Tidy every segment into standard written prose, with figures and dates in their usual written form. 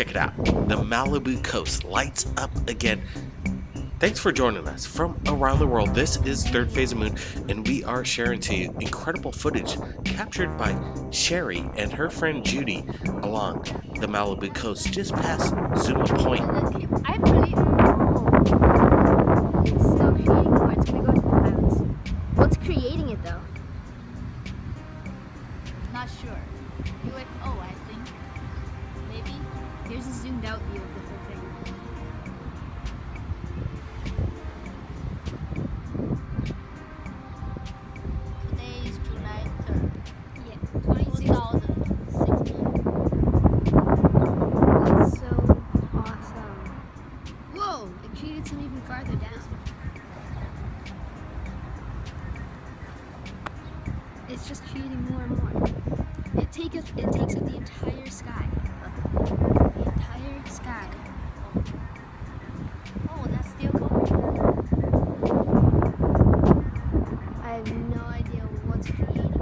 check it out. The Malibu coast lights up again. Thanks for joining us from around the world. This is Third Phase of Moon, and we are sharing to you incredible footage captured by Sherry and her friend Judy along the Malibu coast just past Zuma Point. I believe. Oh, it's still creating more. It's gonna go to the clouds. What's creating it though? Not sure. UFO, I think. Maybe. Here's a zoomed out view of the whole thing. Today is July 3rd, Yeah, 2016. That's so awesome. Whoa! It created some even farther down. It's just creating more and more. It takes up the entire sky. The entire sky. Oh, that's still going. I have no idea what's creating it.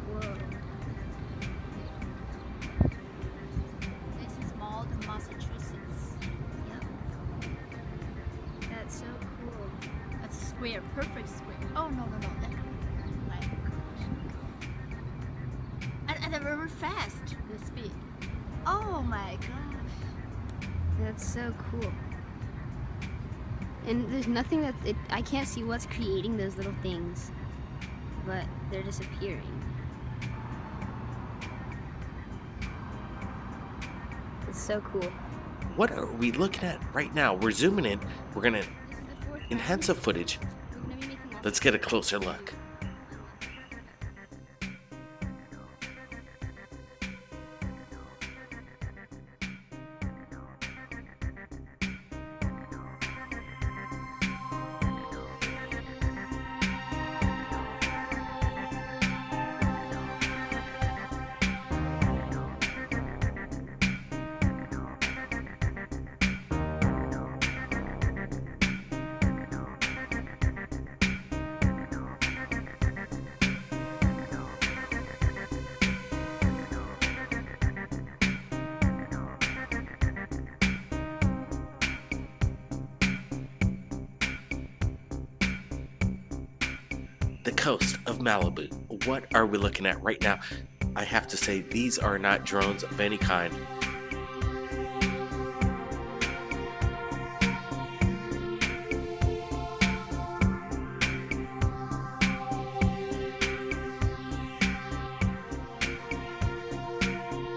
Whoa. This is Malden, Massachusetts. Yep. That's so cool. That's a square, perfect square. Oh, no. That, my gosh. And they're very fast, the speed. Oh my gosh. That's so cool. And there's nothing I can't see what's creating those little things, but they're disappearing. It's so cool. What are we looking at right now? We're zooming in. We're going to This is the fourth enhance the footage. We're gonna be making lots Let's get a closer look. The coast of Malibu. What are we looking at right now? I have to say, these are not drones of any kind.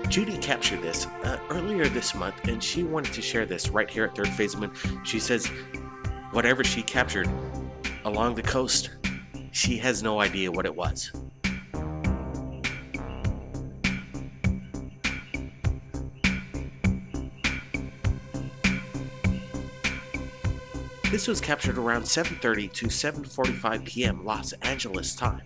Judy captured this earlier this month, and she wanted to share this right here at Third Phase of Moon. She says whatever she captured along the coast, she has no idea what it was. This was captured around 7:30 to 7:45 p.m. Los Angeles time.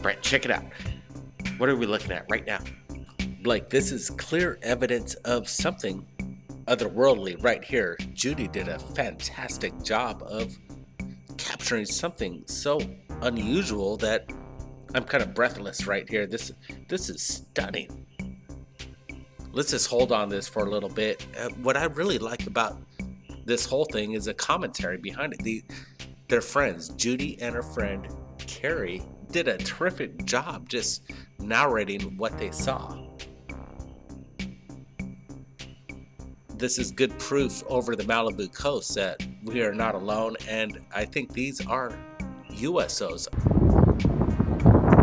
Brett, check it out. What are we looking at right now? Blake, this is clear evidence of something otherworldly right here. Judy did a fantastic job of capturing something so unusual that I'm kind of breathless right here. This is stunning. Let's just hold on this for a little bit. What I really like about this whole thing is a commentary behind it. Their friends, Judy and her friend Carrie, did a terrific job just narrating what they saw. This is good proof over the Malibu coast that we are not alone, and I think these are USOs.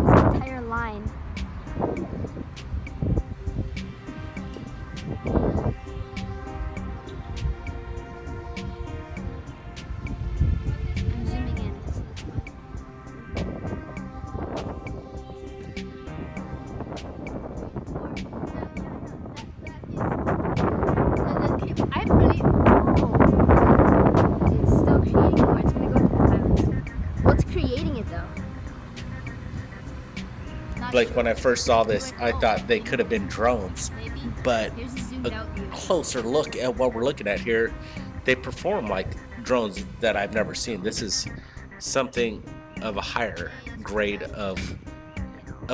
This entire line. I'm zooming in. I believe. Oh, it's still creating more. It's gonna go to the clouds. What's creating it though? Like when I first saw this, I thought they could have been drones, Maybe. but Here's a zoom without you. closer look at what we're looking at here, they perform like drones that I've never seen. This is something of a higher grade of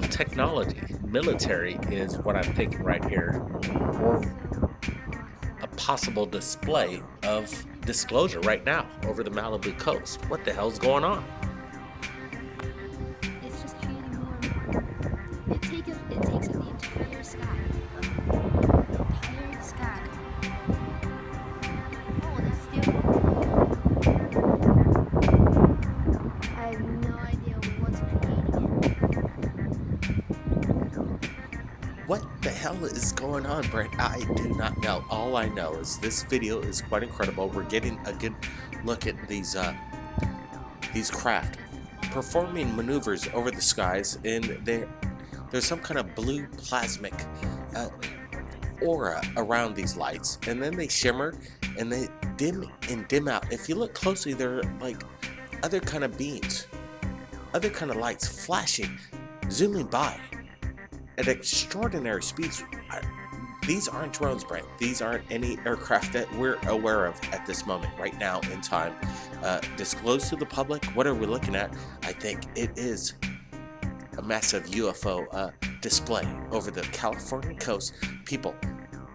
technology. Military is what I'm thinking right here, or a possible display of disclosure right now over the Malibu coast. What the hell's going on? It's just creating more and more. It takes up the entire sky. Entire sky. Oh, that's the I have no idea what's creating it. What the hell is going on, Brent? I do not know. All I know is this video is quite incredible. We're getting a good look at these craft performing maneuvers over the skies, and there's some kind of blue plasmic aura around these lights, and then they shimmer and they dim out. If you look closely, they're like other kind of beams, other kind of lights flashing, zooming by at extraordinary speeds. These aren't drones, Brent. These aren't any aircraft that we're aware of at this moment, right now in time. Disclosed to the public, what are we looking at? I think it is a massive UFO display over the California coast. People,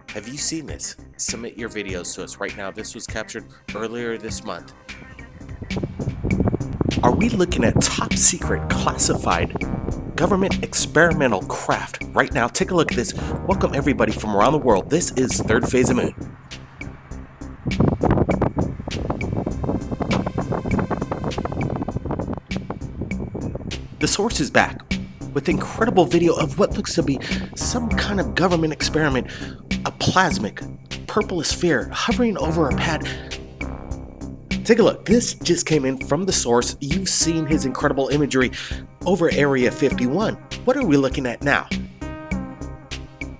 have you seen this? Submit your videos to us right now. This was captured earlier this month. Are we looking at top secret classified government experimental craft right now? Take a look at this. Welcome everybody from around the world. This is Third Phase of Moon. The source is back with incredible video of what looks to be some kind of government experiment, a plasmic purple sphere hovering over a pad. Take a look. This just came in from the source. You've seen his incredible imagery over Area 51. What are we looking at now?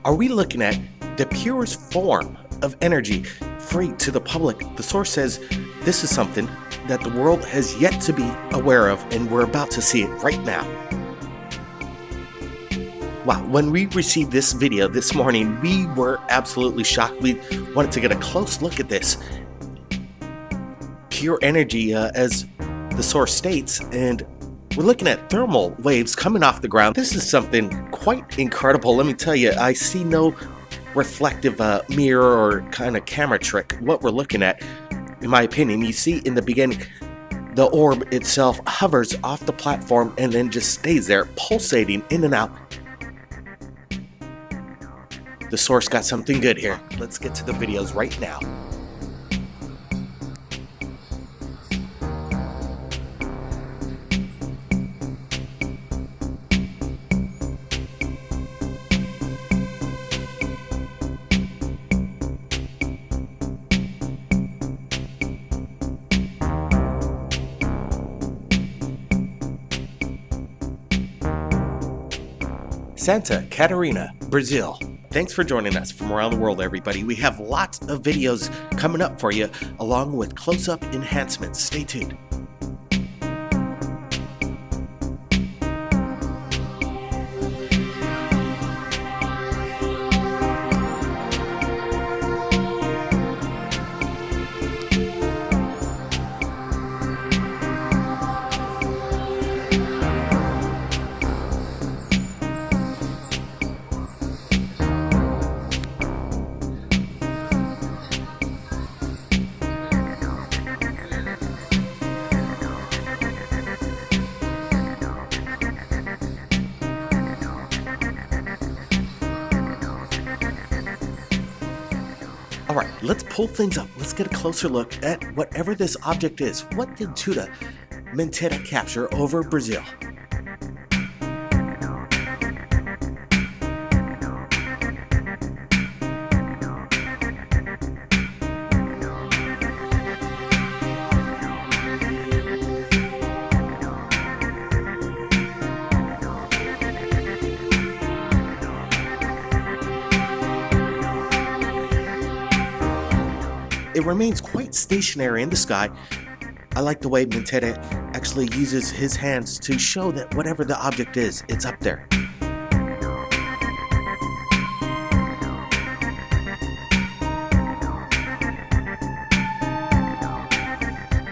Are we looking at the purest form of energy free to the public? The source says this is something that the world has yet to be aware of, and we're about to see it right now. Wow, when we received this video this morning, we were absolutely shocked. We wanted to get a close look at this. Pure energy, as the source states, and we're looking at thermal waves coming off the ground. This is something quite incredible. Let me tell you, I see no reflective mirror or kind of camera trick. What we're looking at, in my opinion, you see in the beginning, the orb itself hovers off the platform and then just stays there, pulsating in and out. The source got something good here. Let's get to the videos right now. Santa Catarina, Brazil. Thanks for joining us from around the world, everybody. We have lots of videos coming up for you, along with close-up enhancements. Stay tuned. All right, let's pull things up. Let's get a closer look at whatever this object is. What did Tuta Mentera capture over Brazil? It remains quite stationary in the sky. I like the way Mentera actually uses his hands to show that whatever the object is, it's up there.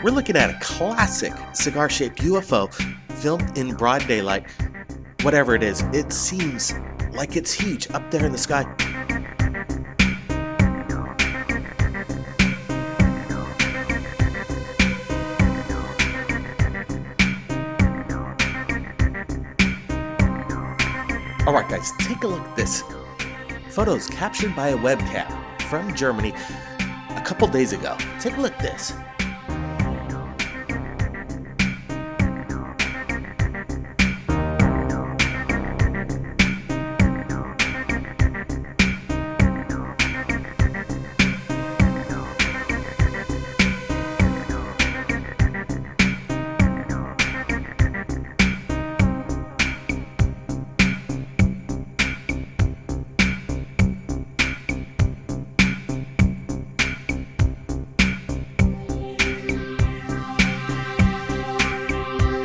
We're looking at a classic cigar-shaped UFO filmed in broad daylight. Whatever it is, it seems like it's huge up there in the sky. Alright guys, take a look at this. Photos captured by a webcam from Germany a couple days ago. Take a look at this.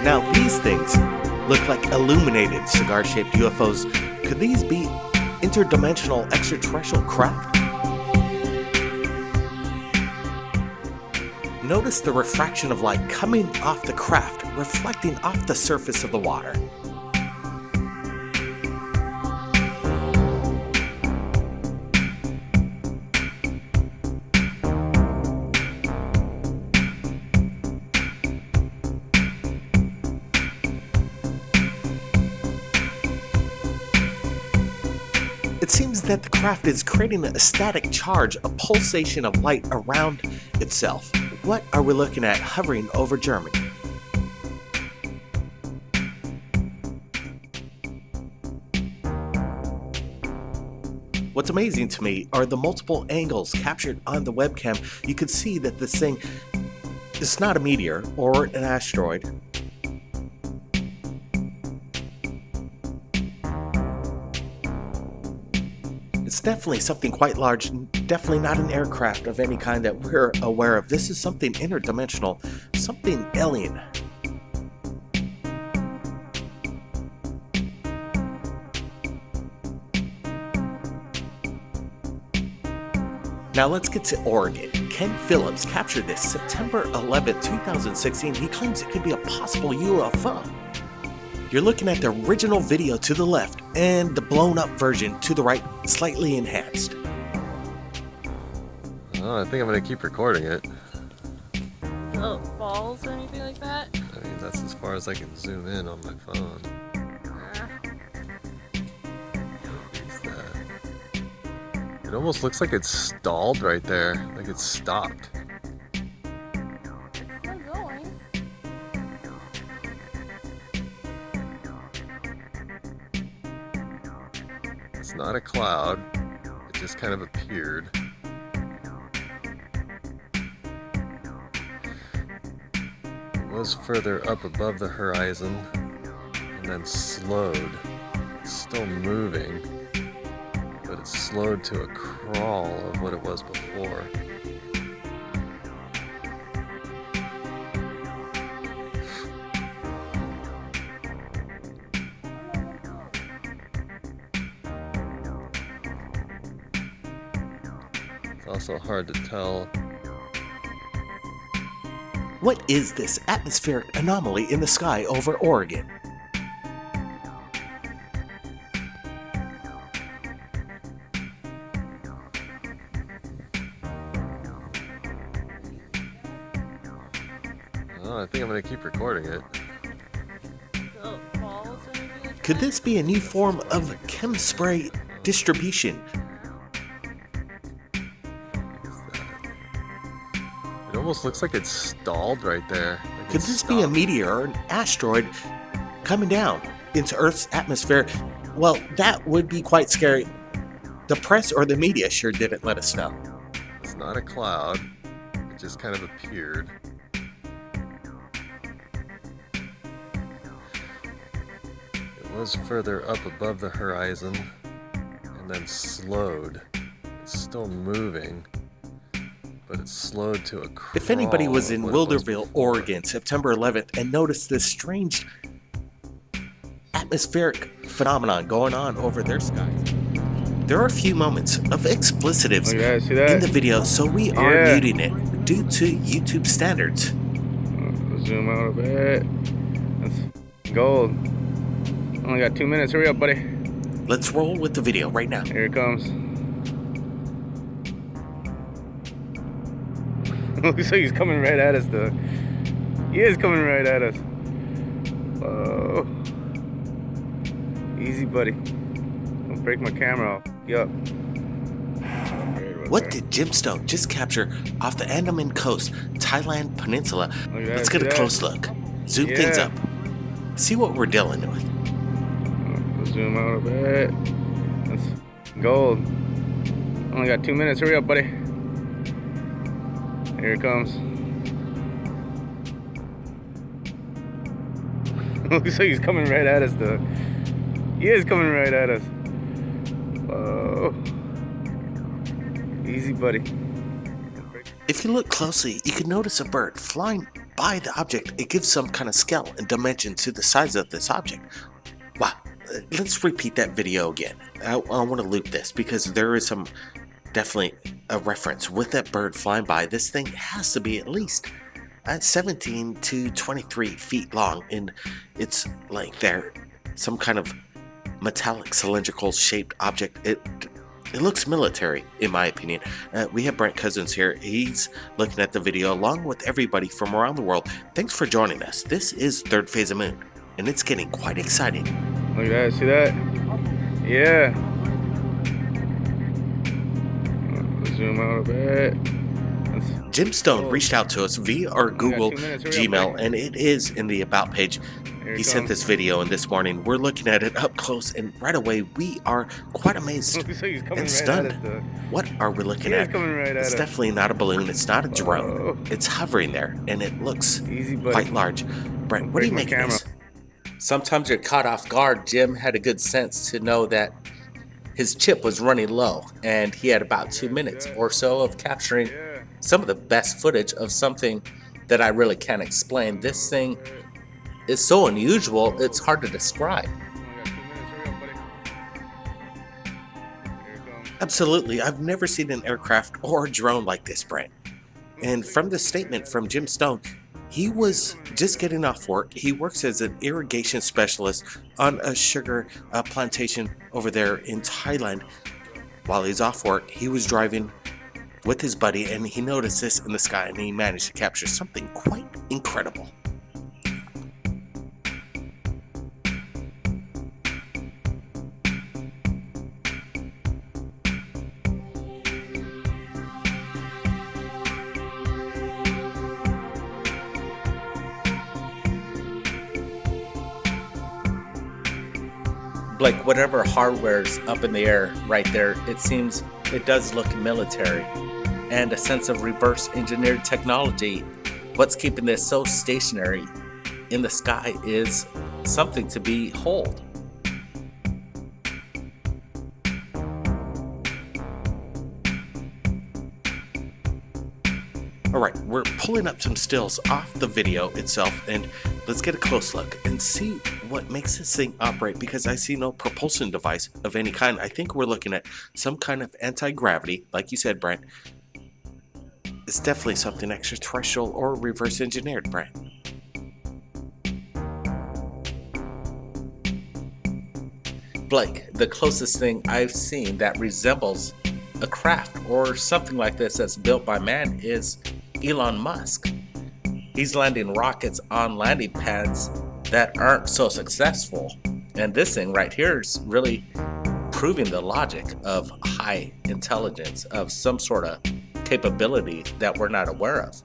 Now these things look like illuminated cigar-shaped UFOs. Could these be interdimensional extraterrestrial craft? Notice the refraction of light coming off the craft, reflecting off the surface of the water. It seems that the craft is creating a static charge, a pulsation of light around itself. What are we looking at hovering over Germany? What's amazing to me are the multiple angles captured on the webcam. You can see that this thing is not a meteor or an asteroid. It's definitely something quite large, definitely not an aircraft of any kind that we're aware of. This is something interdimensional, something alien. Now let's get to Oregon. Ken Phillips captured this September 11, 2016. He claims it could be a possible UFO. You're looking at the original video to the left and the blown up version to the right, slightly enhanced. Oh, I think I'm gonna keep recording it. Oh, falls or anything like that? I mean, that's as far as I can zoom in on my phone. What's that? It almost looks like it's stalled right there, like it's stopped. I'm going. It's not a cloud, it just kind of appeared. It was further up above the horizon and then slowed. It's still moving, but it's slowed to a crawl of what it was before. It's also hard to tell. What is this atmospheric anomaly in the sky over Oregon? Oh, I think I'm gonna keep recording it. Oh, falls or anything like that? Could this be a new form of chem spray distribution? It almost looks like it's stalled right there. Like Could it's this be a stopped. meteor or an asteroid coming down into Earth's atmosphere? Well, that would be quite scary. The press or the media sure didn't let us know. It's not a cloud. It just kind of appeared. It was further up above the horizon and then slowed. It's still moving, but it's slowed to a crawl. If anybody was of in what it was Wilderville, before. Oregon, September 11th and noticed this strange atmospheric phenomenon going on over their skies, there are a few moments of explicitives Oh, yeah, see that? in the video, so we are Yeah. muting it due to YouTube standards. Zoom out a bit. That's gold. Only got 2 minutes. Hurry up, buddy. Let's roll with the video right now. Here it comes. Looks like he's coming right at us, though. He is coming right at us. Whoa. Easy, buddy. Don't break my camera off. Yup. What did Jim Stone just capture off the Andaman Coast, Thailand Peninsula? Let's get a close look. Zoom things up. See what we're dealing with. Zoom out a bit. That's gold. Only got 2 minutes. Hurry up, buddy. Here it comes. Looks like he's coming right at us, though. He is coming right at us. Whoa. Easy, buddy. If you look closely, you can notice a bird flying by the object. It gives some kind of scale and dimension to the size of this object. Wow. Let's repeat that video again. I want to loop this because there is some definitely a reference with that bird flying by. This thing has to be at least 17 to 23 feet long in its length there. Some kind of metallic cylindrical shaped object. It looks military in my opinion. We have Brent Cousins here. He's looking at the video along with everybody from around the world. Thanks for joining us. This is Third Phase of Moon and it's getting quite exciting. Look at that, see that? Yeah. Zoom out a bit. Jim Stone reached out to us via our Google Gmail, and it is in the About page. He sent this video in this morning. We're looking at it up close, and right away we are quite amazed and stunned. What are we looking at? It's definitely not a balloon. It's not a drone. It's hovering there, and it looks quite large. Brent, what do you make of this? Sometimes you're caught off guard. Jim had a good sense to know that his chip was running low, and he had about 2 minutes or so of capturing some of the best footage of something that I really can't explain. This thing is so unusual, it's hard to describe. Absolutely, I've never seen an aircraft or a drone like this, Brent. And from the statement from Jim Stone, he was just getting off work. He works as an irrigation specialist on a sugar plantation over there in Thailand. While he's off work, he was driving with his buddy and he noticed this in the sky and he managed to capture something quite incredible. Like whatever hardware's up in the air right there, it seems it does look military and a sense of reverse engineered technology. What's keeping this so stationary in the sky is something to behold. Alright, we're pulling up some stills off the video itself and let's get a close look and see what makes this thing operate, because I see no propulsion device of any kind. I think we're looking at some kind of anti-gravity, like you said, Brent. It's definitely something extraterrestrial or reverse engineered, Brent. Blake, the closest thing I've seen that resembles a craft or something like this that's built by man is Elon Musk. He's landing rockets on landing pads that aren't so successful. And this thing right here is really proving the logic of high intelligence, of some sort of capability that we're not aware of.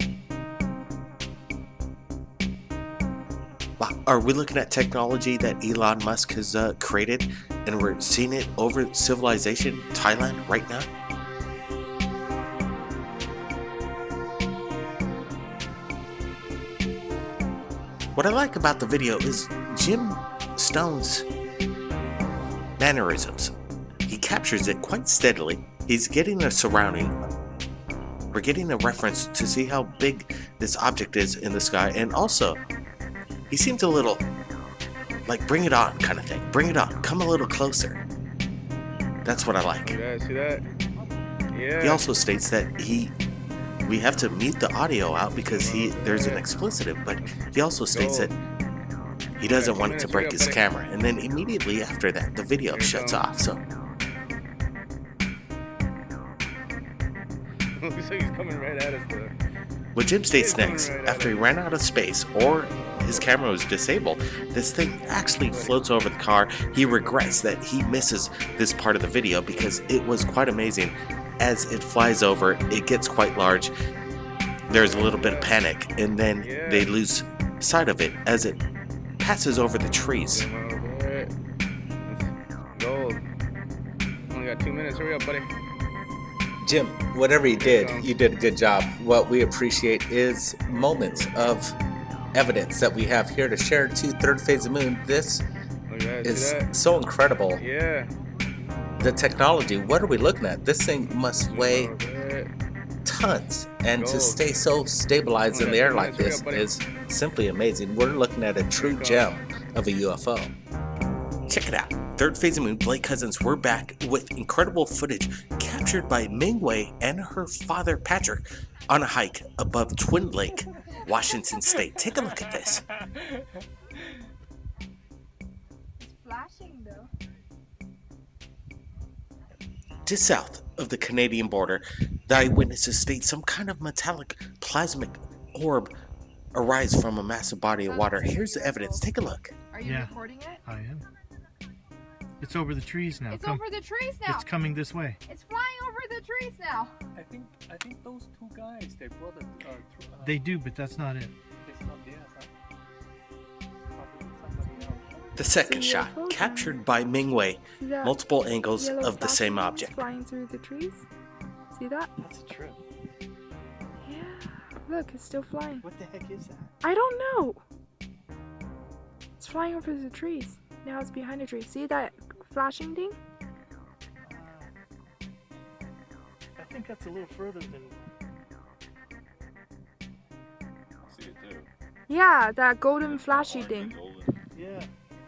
Wow. Are we looking at technology that Elon Musk has created and we're seeing it over civilization, Thailand, right now? What I like about the video is Jim Stone's mannerisms. He captures it quite steadily. He's getting a surrounding. We're getting a reference to see how big this object is in the sky, and also he seems a little like bring it on kind of thing. Bring it on. Come a little closer. That's what I like. Yeah, see that? Yeah. He also states that he we have to mute the audio out because there's an expletive, but he also states that he doesn't want it to break his camera, and then immediately after that the video shuts off. So Looks like he's coming right at us though. what Jim states next, after he ran out of space or his camera was disabled, this thing actually floats over the car. He regrets that he misses this part of the video because it was quite amazing. As it flies over, it gets quite large. There's a little bit of panic, and then they lose sight of it as it passes over the trees. That's gold. Only got 2 minutes. Hurry up, buddy. Jim, whatever you did a good job. What we appreciate is moments of evidence that we have here to share to Third Phase of Moon. This Look at that. is See that? so incredible. Yeah. The technology, what are we looking at? This thing must weigh tons, and to stay so stabilized in the air like this is simply amazing. We're looking at a true gem of a UFO. Check it out. Third Phase of Moon, Blake Cousins, we're back with incredible footage captured by Ming Wei and her father Patrick on a hike above Twin Lake, Washington State. Take a look at this. It's flashing though. Just south of the Canadian border, the eyewitnesses state some kind of metallic plasmic orb arise from a massive body of water. Here's the evidence. Take a look. Are you recording it? I am. It's over the trees now. It's over the trees now. It's coming this way. It's flying over the trees now. I think those two guys they brought it They do, but that's not it. it's not theirs, probably somebody else. The second shot, captured by Ming Wei, multiple angles of the same object. Flying through the trees. See that? That's a trip. Yeah. Look, it's still flying. What the heck is that? I don't know. It's flying over the trees. Now it's behind the tree. See that flashing thing? I think that's a little further than. See it too. Yeah, that golden flashy thing. Yeah.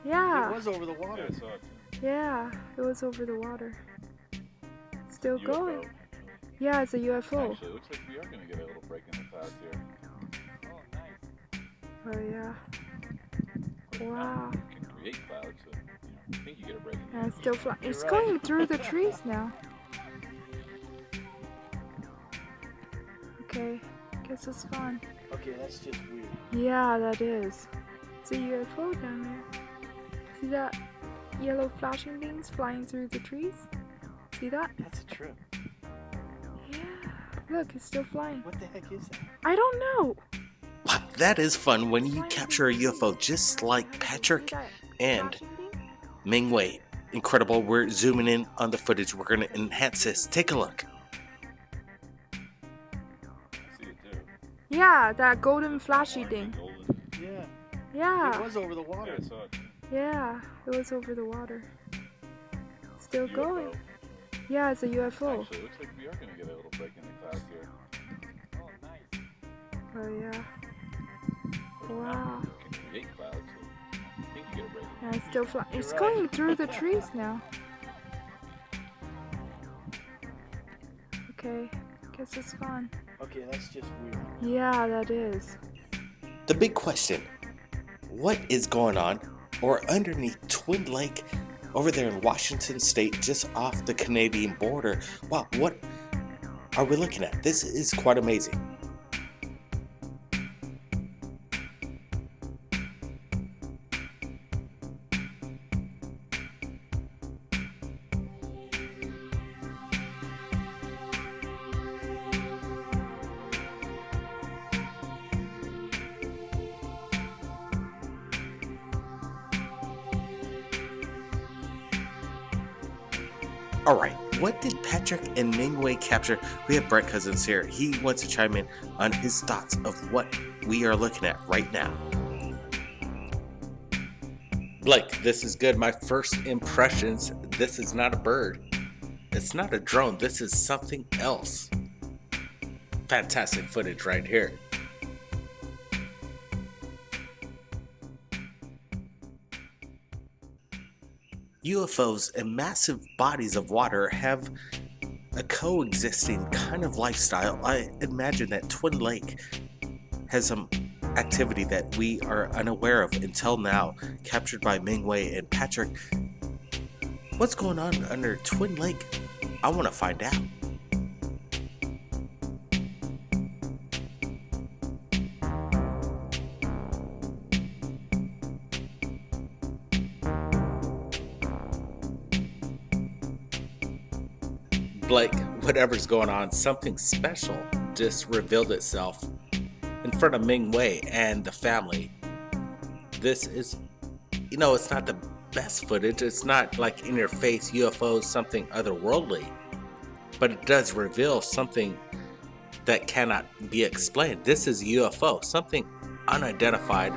Yeah. It was over the water. Yeah, I saw it too. Yeah, it was over the water. Still UFO. going. Yeah, it's a UFO. Actually, it looks like we are going to get a little break in the clouds here. Oh, nice. Oh yeah. Of course, Wow. you can create clouds, so I think you get a break in And the it's still flying. It's You're going right. through the trees now. Okay, guess it's fun. Okay, that's just weird. Yeah, that is. It's a UFO down there. See that yellow flashing things flying through the trees? See that? That's a trip. Yeah. Look, it's still flying. What the heck is that? I don't know. Wow, that is fun when you capture a UFO just like Patrick See that and flashing thing? Ming Wei. Incredible. We're zooming in on the footage. We're going to enhance this. Take a look. I see it too. Yeah, that golden flashy thing. Golden. Yeah. Yeah. It was over the Yeah, water. I saw it too. Yeah, it was over the water. Still UFO. going. Yeah, it's a UFO. Actually, it looks like we are going to get a little break in the clouds here. Oh, nice. Oh yeah. Of course, Wow. you can create clouds, so I think you get a break. And it's still flying. It's You're going right. through the trees now. Okay, guess it's fun. Okay, that's just weird. Yeah, that is. The big question, what is going on or underneath Twin Lake over there in Washington State, just off the Canadian border? Wow, what are we looking at? This is quite amazing. Alright, what did Patrick and Ming Wei capture? We have Brett Cousins here. He wants to chime in on his thoughts of what we are looking at right now. Blake, this is good. My first impressions, this is not a bird. It's not a drone. This is something else. Fantastic footage right here. UFOs and massive bodies of water have a coexisting kind of lifestyle. I imagine that Twin Lake has some activity that we are unaware of until now, captured by Mingwei and Patrick. What's going on under Twin Lake? I want to find out. Blake, whatever's going on, something special just revealed itself in front of Mingwei and the family. This is, it's not the best footage. It's not like in your face UFOs, something otherworldly, but it does reveal something that cannot be explained. This is UFO, something unidentified.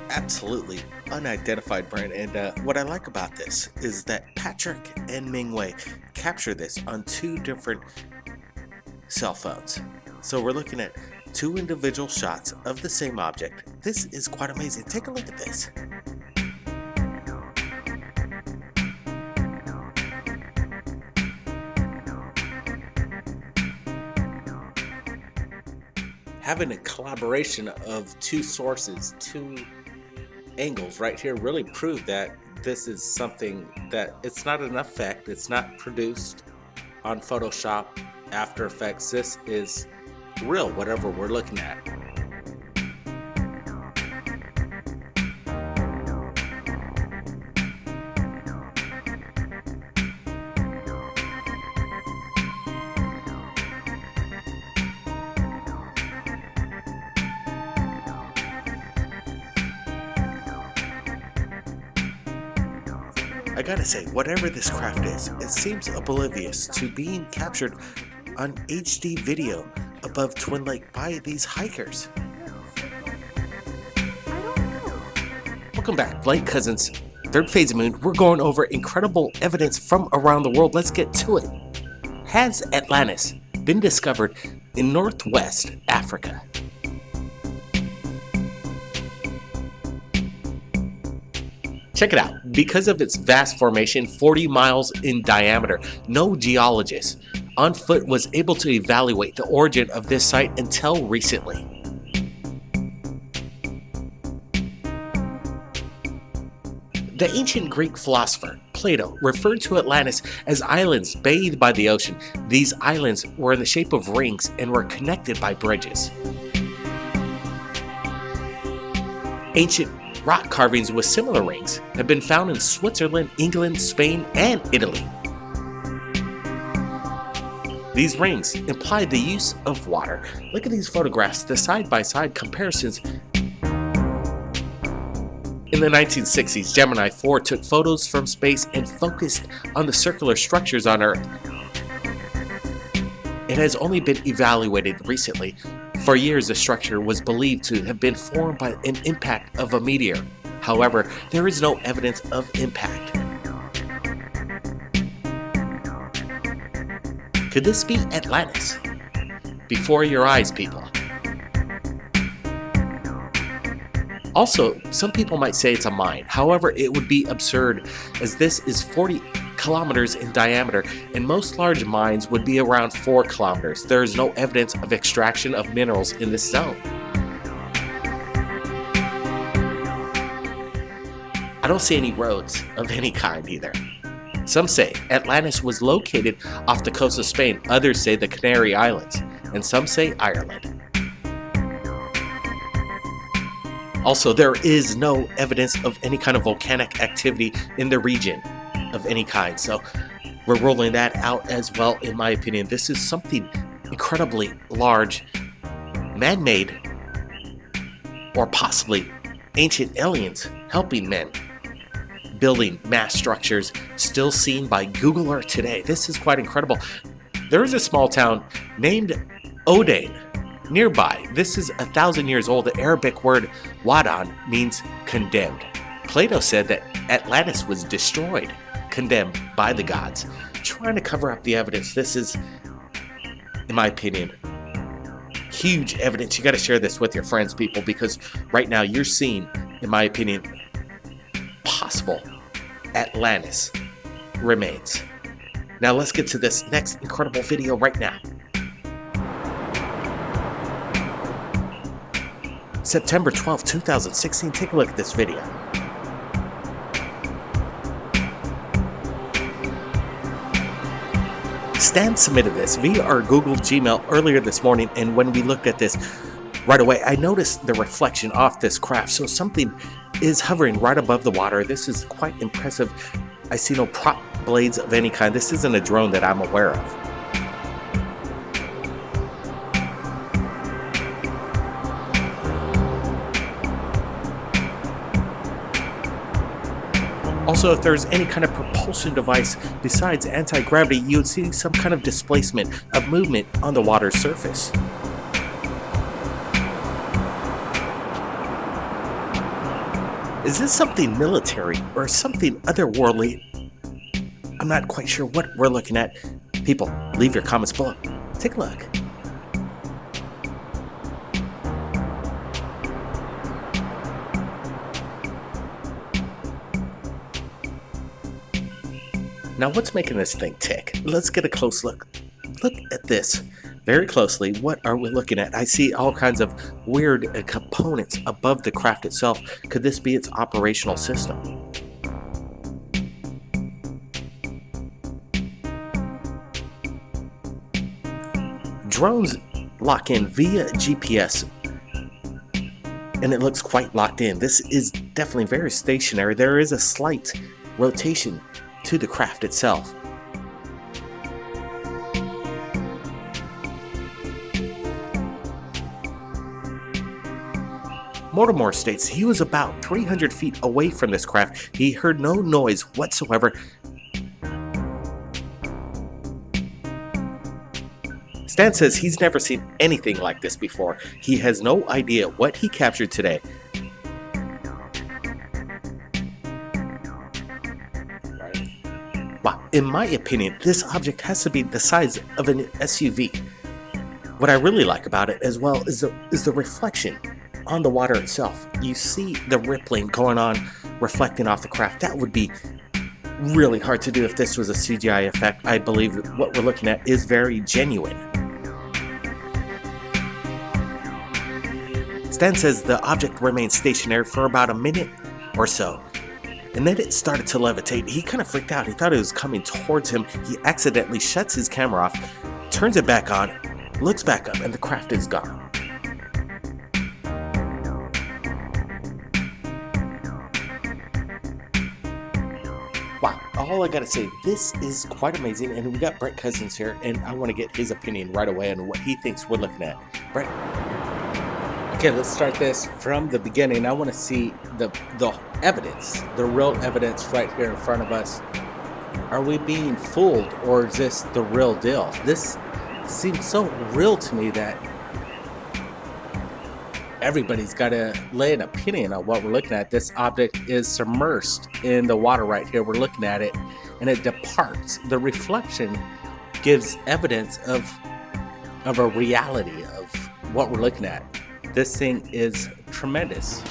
Absolutely unidentified, Brent. And what I like about this is that Patrick and Mingwei capture this on two different cell phones. So we're looking at two individual shots of the same object. This is quite amazing. Take a look at this. Having a collaboration of two sources, two angles right here really prove that this is something that it's not an effect. It's not produced on Photoshop, After Effects. This is real, whatever we're looking at. I gotta say, whatever this craft is, it seems oblivious to being captured on HD video above Twin Lake by these hikers. Welcome back, Blake Cousins, Third Phase of Moon. We're going over incredible evidence from around the world. Let's get to it. Has Atlantis been discovered in Northwest Africa? Check it out. Because of its vast formation, 40 miles in diameter, no geologist on foot was able to evaluate the origin of this site until recently. The ancient Greek philosopher Plato referred to Atlantis as islands bathed by the ocean. These islands were in the shape of rings and were connected by bridges. Ancient rock carvings with similar rings have been found in Switzerland, England, Spain, and Italy. These rings imply the use of water. Look at these photographs, the side-by-side comparisons. In the 1960s, Gemini 4 took photos from space and focused on the circular structures on Earth. It has only been evaluated recently. For years, the structure was believed to have been formed by an impact of a meteor. However, there is no evidence of impact. Could this be Atlantis? Before your eyes, people. Also, some people might say it's a mine. However, it would be absurd, as this is 40 kilometers in diameter, and most large mines would be around 4 kilometers. There is no evidence of extraction of minerals in this zone. I don't see any roads of any kind either. Some say Atlantis was located off the coast of Spain, others say the Canary Islands, and some say Ireland. Also, there is no evidence of any kind of volcanic activity in the region of any kind, so we're ruling that out as well. In my opinion, this is something incredibly large, man-made, or possibly ancient aliens helping men building mass structures, still seen by Google Earth today. This is quite incredible. There is a small town named Odain nearby. This is 1,000 years old. The Arabic word Wadan means condemned. Plato said that Atlantis was destroyed, condemned by the gods. Trying to cover up the evidence. This is in my opinion, huge evidence. You got to share this with your friends, people, because right now you're seeing, in my opinion, possible Atlantis remains. Now let's get to this next incredible video right now. September 12, 2016. Take a look at this video. Stan submitted this via our Google Gmail earlier this morning, and when we looked at this right away, I noticed the reflection off this craft. So something is hovering right above the water. This is quite impressive. I see no prop blades of any kind. This isn't a drone that I'm aware of. Also, if there's any kind of propulsion device besides anti-gravity, you would see some kind of displacement of movement on the water's surface. Is this something military or something otherworldly? I'm not quite sure what we're looking at. People, leave your comments below. Take a look. Now, what's making this thing tick? Let's get a close look. Look at this very closely. What are we looking at? I see all kinds of weird components above the craft itself. Could this be its operational system? Drones lock in via GPS, and it looks quite locked in. This is definitely very stationary. There is a slight rotation to the craft itself. Mortimer states he was about 300 feet away from this craft. He heard no noise whatsoever. Stan says he's never seen anything like this before. He has no idea what he captured today. Wow, in my opinion, this object has to be the size of an SUV. What I really like about it as well is the reflection on the water itself. You see the rippling going on, reflecting off the craft. That would be really hard to do if this was a CGI effect. I believe that what we're looking at is very genuine. Stan says the object remained stationary for about a minute or so, and then it started to levitate. He kind of freaked out. He thought it was coming towards him. He accidentally shuts his camera off, turns it back on, looks back up, and the craft is gone. Wow, all I gotta say, this is quite amazing, and we got Brett Cousins here, and I want to get his opinion right away on what he thinks we're looking at. Brett? Okay, let's start this from the beginning. I want to see the evidence, the real evidence right here in front of us. Are we being fooled, or is this the real deal? This seems so real to me that everybody's got to lay an opinion on what we're looking at. This object is submersed in the water right here. We're looking at it, and it departs. The reflection gives evidence of a reality of what we're looking at. This thing is tremendous.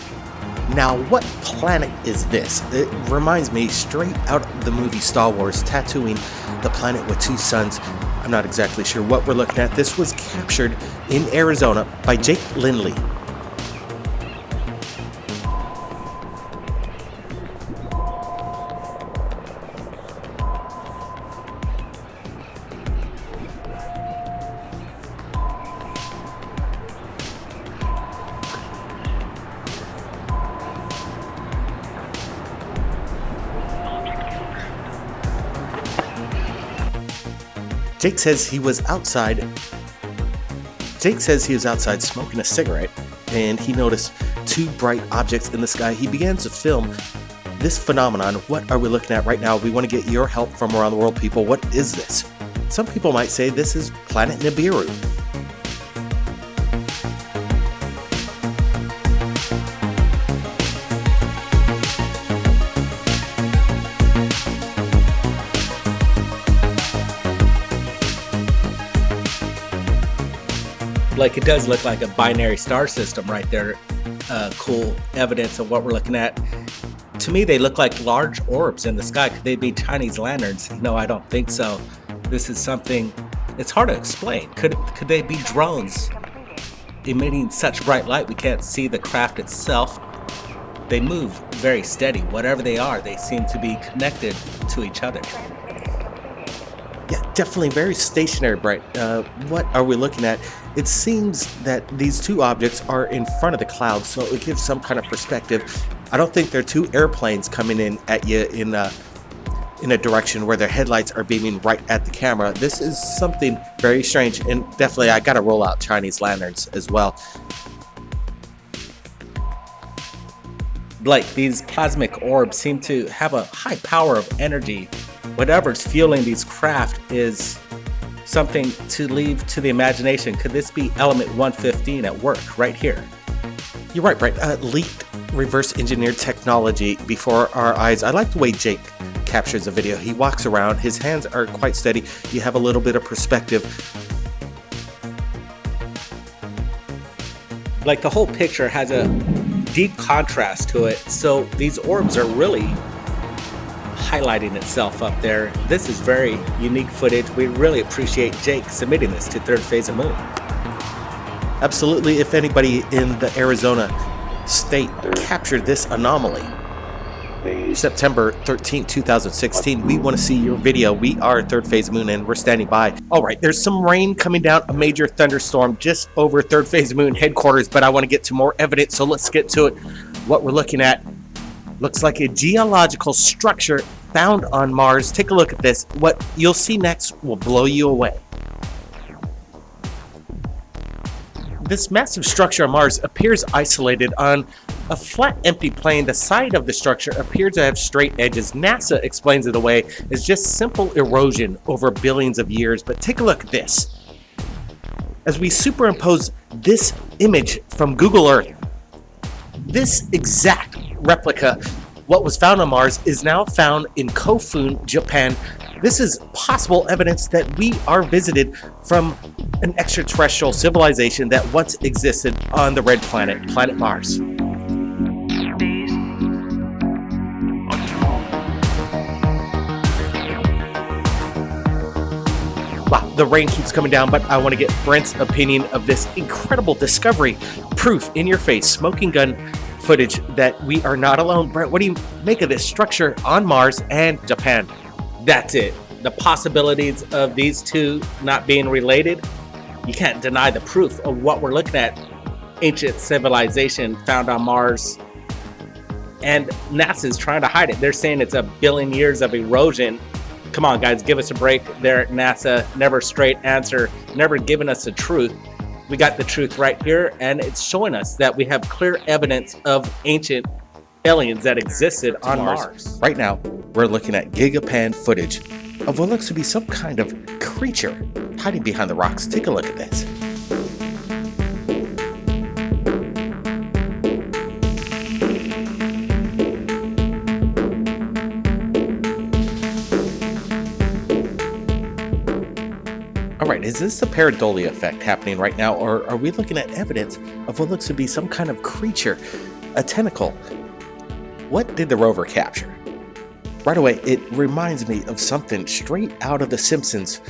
Now, what planet is this? It reminds me straight out of the movie Star Wars, Tatooine, the planet with two suns. I'm not exactly sure what we're looking at. This was captured in Arizona by Jake Lindley. Jake says he was outside smoking a cigarette, and he noticed two bright objects in the sky. He began to film this phenomenon. What are we looking at right now? We want to get your help from around the world, people. What is this? Some people might say this is planet Nibiru. Like, it does look like a binary star system right there. Cool evidence of what we're looking at. To me, they look like large orbs in the sky. Could they be Chinese lanterns? No, I don't think so. This is something, it's hard to explain. Could they be drones emitting such bright light we can't see the craft itself? They move very steady. Whatever they are, they seem to be connected to each other. Yeah, definitely very stationary, Brett. What are we looking at? It seems that these two objects are in front of the clouds, so it gives some kind of perspective. I don't think they're two airplanes coming in at you in a direction where their headlights are beaming right at the camera. This is something very strange, and definitely I gotta roll out Chinese lanterns as well. Blake, these plasmic orbs seem to have a high power of energy. Whatever's fueling these craft is something to leave to the imagination. Could this be element 115 at work right here? You're right, Brett. Leaked reverse engineered technology before our eyes. I like the way Jake captures the video. He walks around, his hands are quite steady. You have a little bit of perspective. Like, the whole picture has a deep contrast to it, so these orbs are really highlighting itself up there. This is very unique footage. We really appreciate Jake submitting this to Third Phase of Moon. Absolutely. If anybody in the Arizona state captured this anomaly, September 13, 2016, we want to see your video. We are Third Phase Moon and we're standing by. All right, there's some rain coming down, a major thunderstorm just over Third Phase Moon headquarters, but I want to get to more evidence, so let's get to it. What we're looking at looks like a geological structure found on Mars. Take a look at this. What you'll see next will blow you away. This massive structure on Mars appears isolated on a flat, empty plane. The side of the structure appears to have straight edges. NASA explains it away as just simple erosion over billions of years. But take a look at this. As we superimpose this image from Google Earth, this exact replica, what was found on Mars, is now found in Kofun, Japan. This is possible evidence that we are visited from an extraterrestrial civilization that once existed on the red planet, planet Mars. Wow, the rain keeps coming down, but I want to get Brent's opinion of this incredible discovery. Proof in your face, smoking gun footage that we are not alone. Brent, what do you make of this structure on Mars and Japan? That's it. The possibilities of these two not being related, you can't deny the proof of what we're looking at. Ancient civilization found on Mars, and NASA's trying to hide it. They're saying it's a billion years of erosion. Come on, guys, give us a break there at NASA. Never straight answer, never giving us the truth. We got the truth right here, and it's showing us that we have clear evidence of ancient aliens that existed on Mars. Right now, we're looking at gigapan footage of what looks to be some kind of creature hiding behind the rocks. Take a look at this. All right, is this the pareidolia effect happening right now, or are we looking at evidence of what looks to be some kind of creature, a tentacle? What did the rover capture? Right away, it reminds me of something straight out of The Simpsons.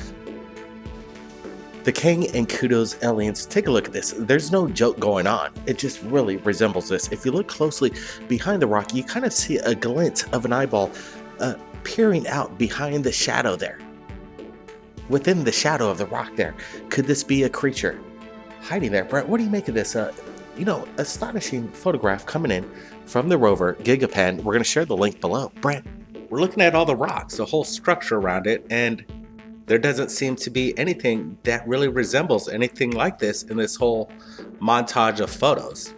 The Kang and Kudos aliens. Take a look at this. There's no joke going on. It just really resembles this. If you look closely behind the rock, you kind of see a glint of an eyeball peering out behind the shadow there. Within the shadow of the rock there. Could this be a creature hiding there? Brent, what do you make of this? Astonishing photograph coming in from the rover, Gigapan. We're going to share the link below. Brent. We're looking at all the rocks, the whole structure around it, and there doesn't seem to be anything that really resembles anything like this in this whole montage of photos.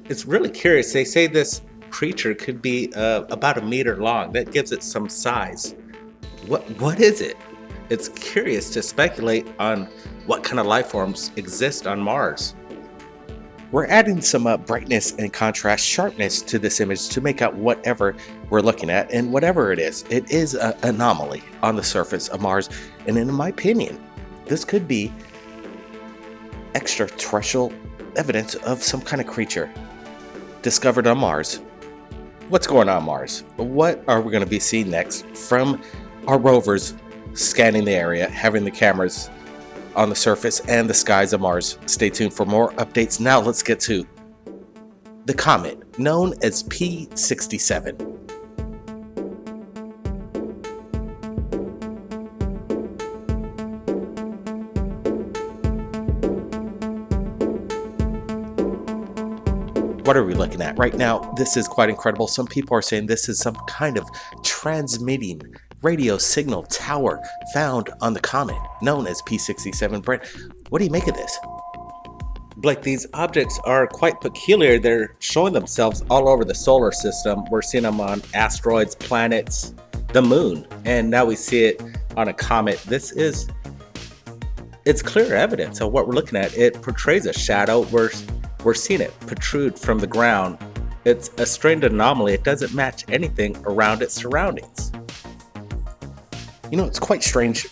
It's really curious. They say this creature could be about 1 meter long. That gives it some size. What is it? It's curious to speculate on what kind of life forms exist on Mars. We're adding some brightness and contrast, sharpness to this image to make out whatever we're looking at, and whatever it is an anomaly on the surface of Mars. And in my opinion, this could be extraterrestrial evidence of some kind of creature discovered on Mars. What's going on Mars? What are we going to be seeing next from our rovers scanning the area, having the cameras on the surface and the skies of Mars? Stay tuned for more updates. Now let's get to the comet known as P67. What are we looking at right now? This is quite incredible. Some people are saying this is some kind of transmitting radio signal tower found on the comet known as P67. Brent, what do you make of this? Blake, these objects are quite peculiar. They're showing themselves all over the solar system. We're seeing them on asteroids, planets, the moon, and now we see it on a comet. It's clear evidence of what we're looking at. It portrays a shadow. We're seeing it protrude from the ground. It's a strange anomaly. It doesn't match anything around its surroundings. You know, it's quite strange.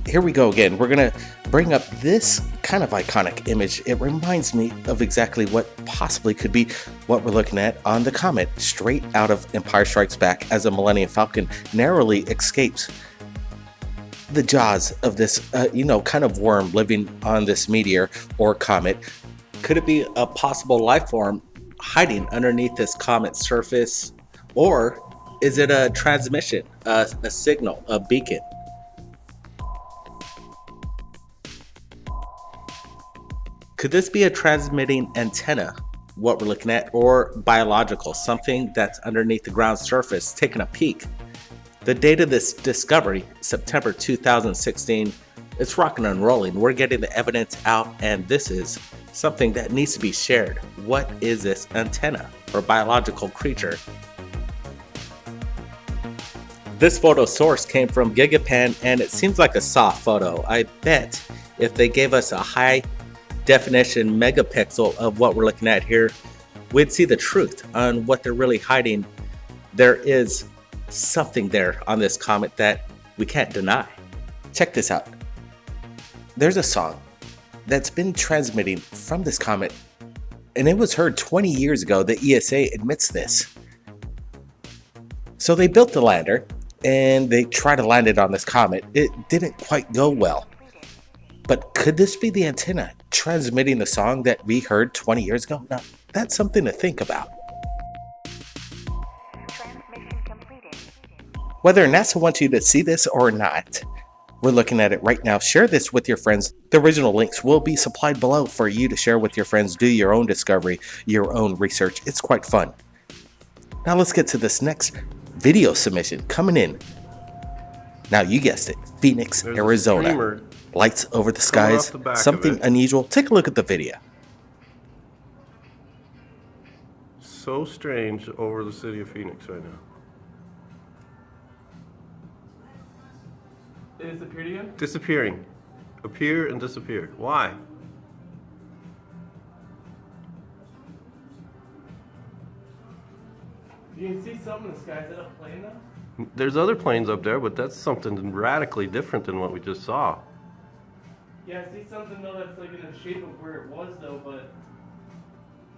Here we go again. We're going to bring up this kind of iconic image. It reminds me of exactly what possibly could be what we're looking at on the comet, straight out of Empire Strikes Back, as a Millennium Falcon narrowly escapes the jaws of this, kind of worm living on this meteor or comet. Could it be a possible life form hiding underneath this comet's surface? Or is it a transmission, a signal, a beacon? Could this be a transmitting antenna, what we're looking at, or biological, something that's underneath the ground surface, taking a peek? The date of this discovery, September 2016, it's rocking and rolling. We're getting the evidence out, and this is something that needs to be shared. What is this antenna or biological creature? This photo source came from Gigapan, and it seems like a soft photo. I bet if they gave us a high definition megapixel of what we're looking at here, we'd see the truth on what they're really hiding. There is something there on this comet that we can't deny. Check this out. There's a song that's been transmitting from this comet, and it was heard 20 years ago. The ESA admits this. So they built the lander and they tried to land it on this comet. It didn't quite go well. But could this be the antenna transmitting the song that we heard 20 years ago? Now, that's something to think about. Whether NASA wants you to see this or not, we're looking at it right now. Share this with your friends. The original links will be supplied below for you to share with your friends. Do your own discovery, your own research. It's quite fun. Now let's get to this next video submission coming in. Now you guessed it, Phoenix, There's Arizona. Lights over the skies, something unusual. Take a look at the video. So strange over the city of Phoenix right now. It disappeared again? Disappearing. Appear and disappear. Why? You can see something in the sky. Is that a plane though? There's other planes up there, but that's something radically different than what we just saw. Yeah, I see something though that's like in the shape of where it was though, but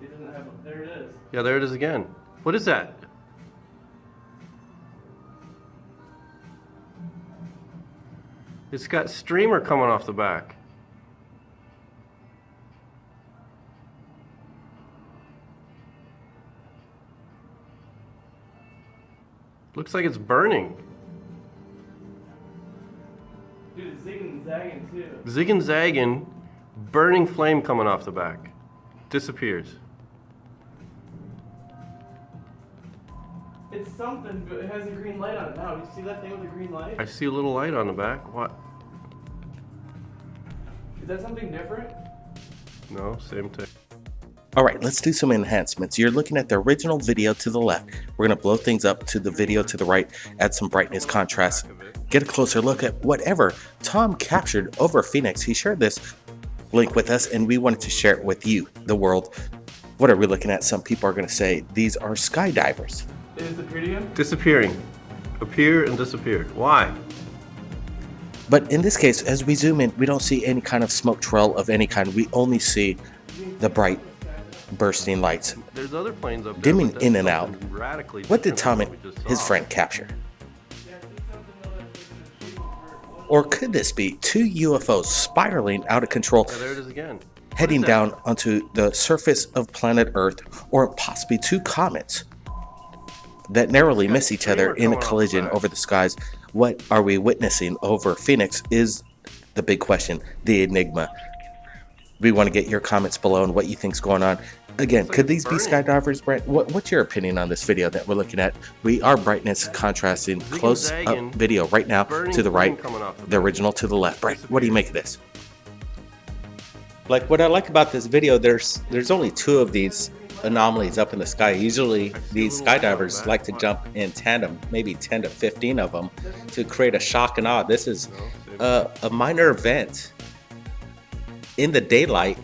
it doesn't have a... There it is. Yeah, there it is again. What is that? It's got streamer coming off the back. Looks like it's burning. Dude, it's zigging and zagging too. Zig and zagging, burning flame coming off the back. Disappears. It's something, but it has a green light on it now. You see that thing with the green light? I see a little light on the back. What? Is that something different? No, same thing. All right, let's do some enhancements. You're looking at the original video to the left. We're going to blow things up to the video to the right, add some brightness, contrast, get a closer look at whatever Tom captured over Phoenix. He shared this link with us, and we wanted to share it with you, the world. What are we looking at? Some people are going to say these are skydivers. It disappeared again? Disappearing. Appear and disappear. Why? But in this case, as we zoom in, we don't see any kind of smoke trail of any kind. We only see the bright bursting lights There's other planes up there, dimming but in that's and out. something radically What did different Tom than and what we just his saw. friend capture? Or could this be two UFOs spiraling out of control, Yeah, there it is again. heading What is that? down onto the surface of planet Earth, or possibly two comets that narrowly It's got miss each streamer other in a coming off the collision back. over the skies? What are we witnessing over Phoenix is the big question, the enigma. We want to get your comments below and what you think's going on. Again, It's like could these it's be burning. skydivers, Brent? What's your opinion on this video that we're looking at? We are brightness contrasting close-up zagging, video right now burning to the flame right, coming off the the back. original to the left. Brent, what do you make of this? Like, what I like about this video, there's only two of these anomalies up in the sky. Usually these skydivers like to jump in tandem, maybe 10 to 15 of them, to create a shock and awe. This is a minor event in the daylight.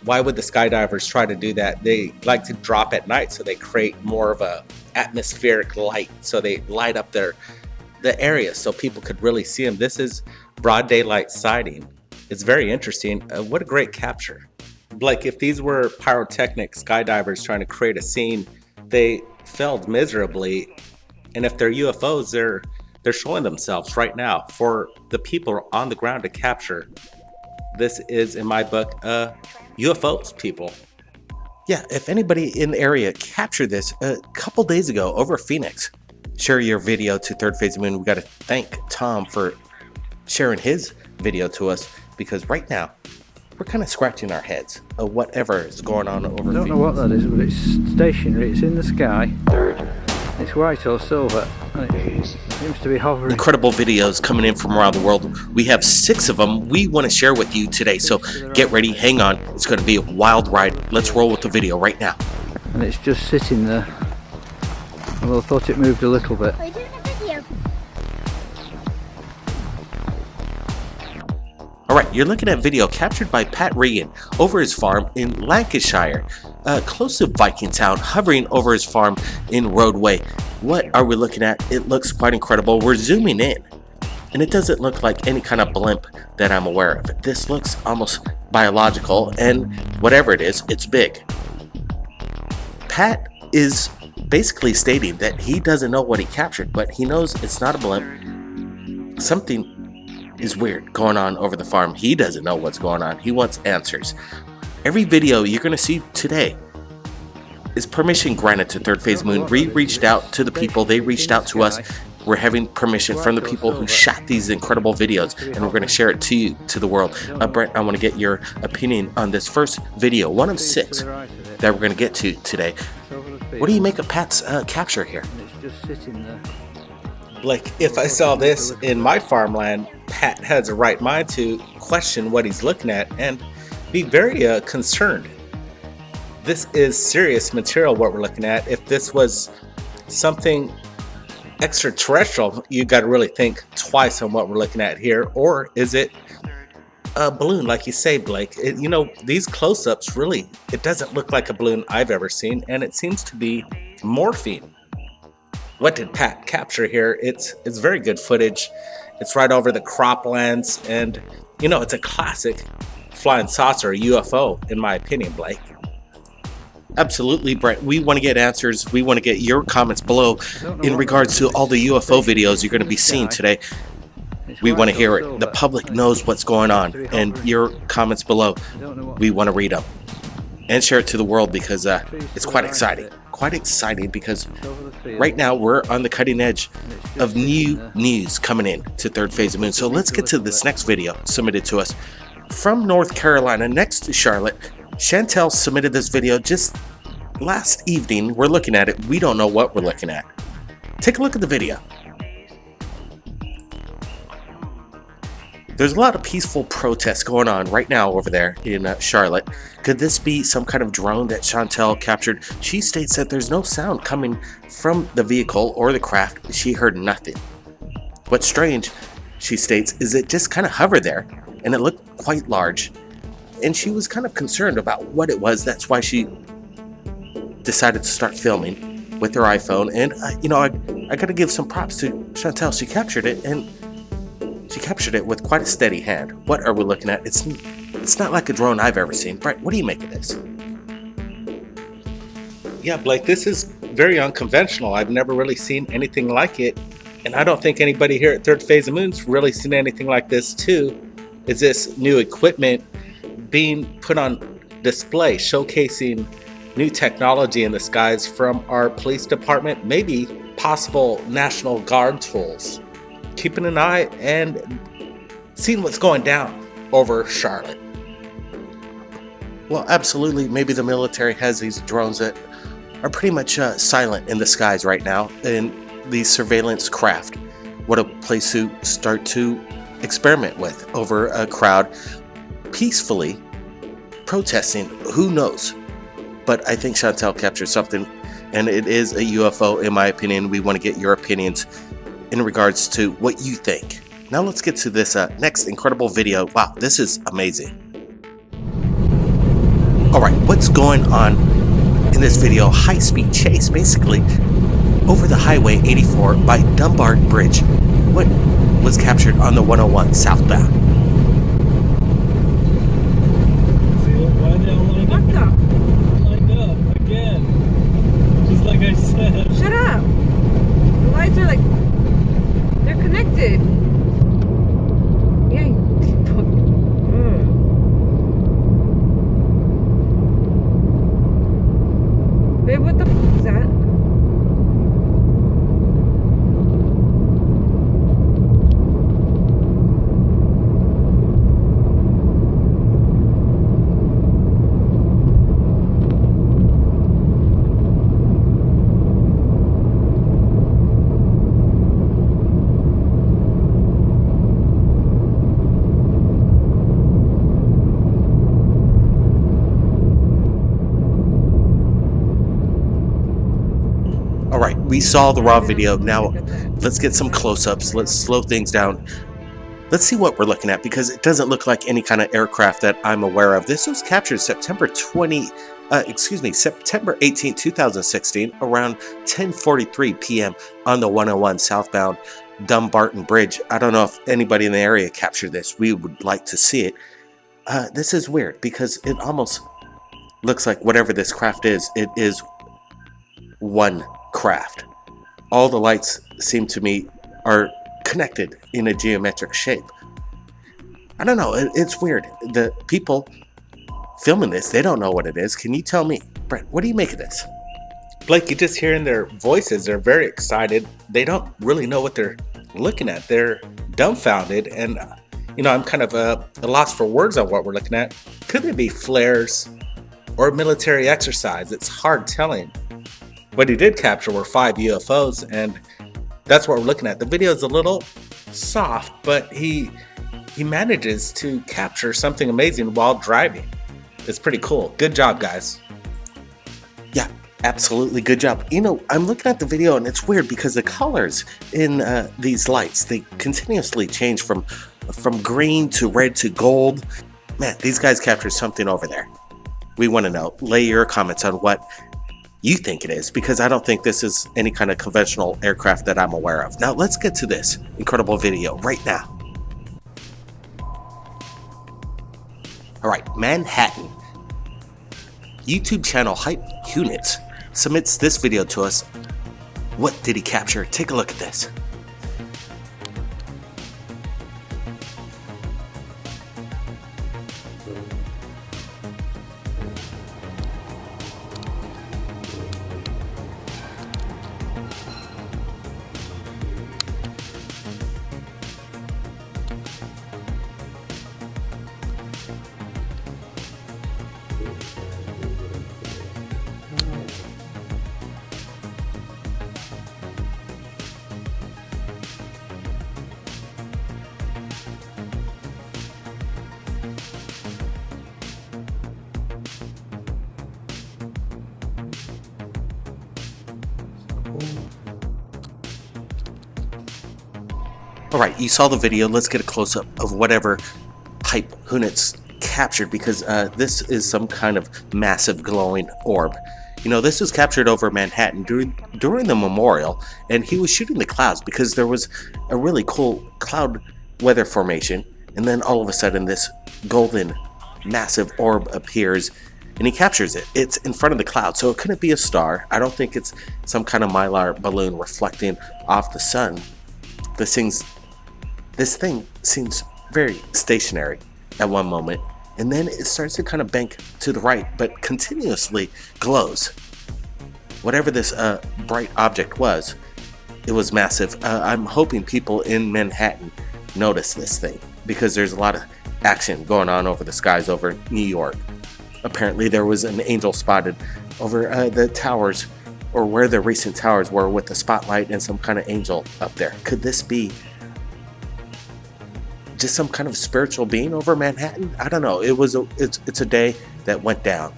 Why would the skydivers try to do that? They like to drop at night, so they create more of a atmospheric light, so they light up the area so people could really see them. This is broad daylight sighting. It's very interesting. What a great capture. Like, if these were pyrotechnic skydivers trying to create a scene, they failed miserably. And if they're UFOs, they're showing themselves right now for the people on the ground to capture. This is, in my book, UFOs, people. Yeah, if anybody in the area captured this a couple days ago over Phoenix, share your video to Third Phase of the Moon. We got to thank Tom for sharing his video to us, because right now we're kind of scratching our heads of whatever is going on over I don't know Phoenix. what that is, but it's stationary. It's in the sky. It's white or silver, and it seems to be hovering. Incredible videos coming in from around the world. We have 6 of them we want to share with you today, so get ready, hang on. It's going to be a wild ride. Let's roll with the video right now. And it's just sitting there. Although I thought it moved a little bit. We're doing a video. Alright, you're looking at video captured by Pat Regan over his farm in Lancashire, close to Viking Town, hovering over his farm in Roadway. What are we looking at? It looks quite incredible. We're zooming in, and it doesn't look like any kind of blimp that I'm aware of. This looks almost biological, and whatever it is, it's big. Pat is basically stating that he doesn't know what he captured, but he knows it's not a blimp. Something is weird going on over the farm. He doesn't know what's going on. He wants answers. Every video you're going to see today is permission granted to Third Phase Moon. We reached out to the people. They reached out to us. We're having permission from the people who shot these incredible videos, and we're going to share it to you, to the world. Brent, I want to get your opinion on this first video, one of 6 that we're going to get to today. What do you make of Pat's capture here? And it's just sitting there. Like, if I saw this in my farmland, Pat has a right mind to question what he's looking at and be very concerned. This is serious material, what we're looking at. If this was something extraterrestrial, you got to really think twice on what we're looking at here. Or is it a balloon, like you say, Blake? You know, these close-ups, really, it doesn't look like a balloon I've ever seen, and it seems to be morphine. What did Pat capture here? It's very good footage. It's right over the croplands, and you know, it's a classic flying saucer, UFO, in my opinion, Blake. Absolutely, Brent. We want to get answers. We want to get your comments below in regards to all the UFO videos you're going to be seeing today. We want to hear it. The public knows what's going on, and your comments below, we want to read them and share it to the world, because it's quite exciting. Quite exciting, because right now we're on the cutting edge of new news coming in to Third Phase of Moon. So let's get to this next video submitted to us from North Carolina, next to Charlotte. Chantel submitted this video just last evening. We're looking at it. We don't know what we're looking at. Take a look at the video. There's a lot of peaceful protests going on right now over there in Charlotte. Could this be some kind of drone that Chantel captured? She states that there's no sound coming from the vehicle or the craft. She heard nothing. What's strange, she states, is it just kind of hovered there, and it looked quite large. And she was kind of concerned about what it was. That's why she decided to start filming with her iPhone. And, you know, I got to give some props to Chantel. She captured it, and She captured it with quite a steady hand. What are we looking at? It's not like a drone I've ever seen. Brett, what do you make of this? Yeah, Blake, this is very unconventional. I've never really seen anything like it. And I don't think anybody here at Third Phase of Moon's really seen anything like this too. Is this new equipment being put on display, showcasing new technology in the skies from our police department, maybe possible National Guard tools. Keeping an eye and seeing what's going down over Charlotte. Well, absolutely. Maybe the military has these drones that are pretty much silent in the skies right now, and these surveillance craft. What a place to start to experiment with over a crowd peacefully protesting. Who knows? But I think Chantel captured something, and it is a UFO in my opinion. We want to get your opinions in regards to what you think. Now let's get to this next incredible video. Wow, this is amazing. Alright, what's going on in this video? High-speed chase, basically, over the Highway 84 by Dunbar Bridge. What was captured on the 101 southbound? What the? Lined up again. Just like I said. Shut up! The lights are like... they're connected. Yeah. Babe, what the f is that? Alright, we saw the raw video. Now let's get some close-ups. Let's slow things down. Let's see what we're looking at, because it doesn't look like any kind of aircraft that I'm aware of. This was captured September 18, 2016, around 10:43 p.m. on the 101 southbound Dumbarton Bridge. I don't know if anybody in the area captured this. We would like to see it. This is weird, because it almost looks like whatever this craft is, it is one craft. All the lights seem to me are connected in a geometric shape. I don't know, it's weird. The people filming this, they don't know what it is. Can you tell me? Brett, what do you make of this? Blake, you just hearing their voices, they're very excited. They don't really know what they're looking at. They're dumbfounded, and I'm kind of a loss for words on what we're looking at. Could they be flares or military exercise? It's hard telling. What he did capture were 5 UFOs, and that's what we're looking at. The video is a little soft, but he manages to capture something amazing while driving. It's pretty cool. Good job, guys. Yeah, absolutely good job. I'm looking at the video, and it's weird because the colors in these lights, they continuously change from green to red to gold. Man, these guys captured something over there. We want to know. Lay your comments on what you think it is, because I don't think this is any kind of conventional aircraft that I'm aware of. Now let's get to this incredible video right now. Alright, Manhattan. YouTube channel Hype Units submits this video to us. What did he capture? Take a look at this. Alright, you saw the video. Let's get a close-up of whatever Hype Units captured, because this is some kind of massive glowing orb. This was captured over Manhattan during the memorial, and he was shooting the clouds because there was a really cool cloud weather formation, and then all of a sudden this golden massive orb appears and he captures it. It's in front of the cloud, so it couldn't be a star. I don't think it's some kind of mylar balloon reflecting off the sun. This thing seems very stationary at one moment, and then it starts to kind of bank to the right, but continuously glows. Whatever this bright object was, it was massive. I'm hoping people in Manhattan notice this thing, because there's a lot of action going on over the skies over New York. Apparently there was an angel spotted over the towers, or where the recent towers were, with the spotlight and some kind of angel up there. Could this be just some kind of spiritual being over Manhattan? I don't know. It's a day that went down,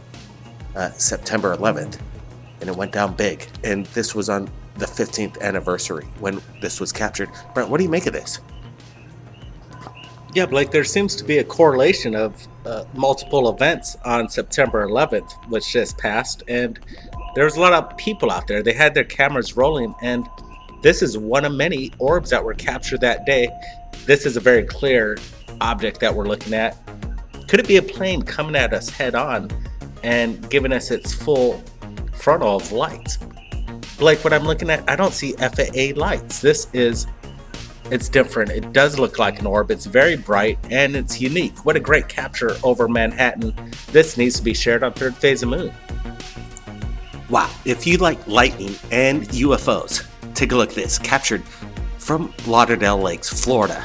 September 11th, and it went down big. And this was on the 15th anniversary when this was captured. Brent, what do you make of this? Yeah, Blake, there seems to be a correlation of multiple events on September 11th, which just passed, and there's a lot of people out there. They had their cameras rolling, and this is one of many orbs that were captured that day. This is a very clear object that we're looking at. Could it be a plane coming at us head on and giving us its full frontal of lights? Blake, what I'm looking at, I don't see FAA lights. It's different. It does look like an orb. It's very bright and it's unique. What a great capture over Manhattan. This needs to be shared on Third Phase of Moon. Wow, if you like lightning and UFOs, take a look at this, captured from Lauderdale Lakes, Florida.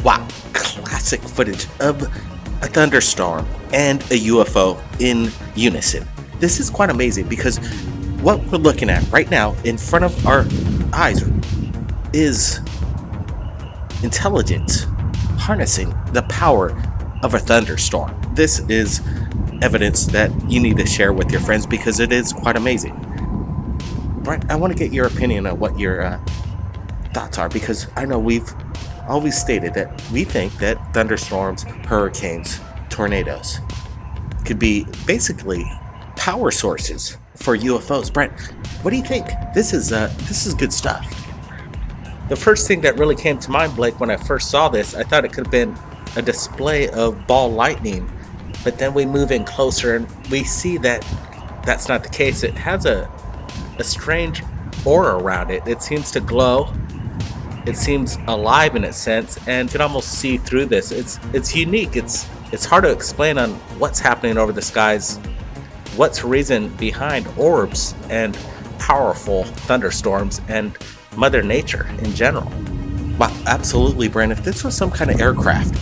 Wow, classic footage of a thunderstorm and a UFO in unison. This is quite amazing, because what we're looking at right now in front of our eyes is intelligence harnessing the power of a thunderstorm. This is evidence that you need to share with your friends, because it is quite amazing. Brent, I want to get your opinion on what your thoughts are, because I know we've always stated that we think that thunderstorms, hurricanes, tornadoes could be basically power sources for UFOs. Brent, what do you think? This is good stuff. The first thing that really came to mind, Blake, when I first saw this, I thought it could have been a display of ball lightning, but then we move in closer and we see that that's not the case. It has a strange aura around it. It seems to glow. It seems alive in a sense, and you can almost see through this. It's unique. It's hard to explain on what's happening over the skies, what's the reason behind orbs and powerful thunderstorms and Mother Nature in general. Wow, absolutely, Brent. If this was some kind of aircraft,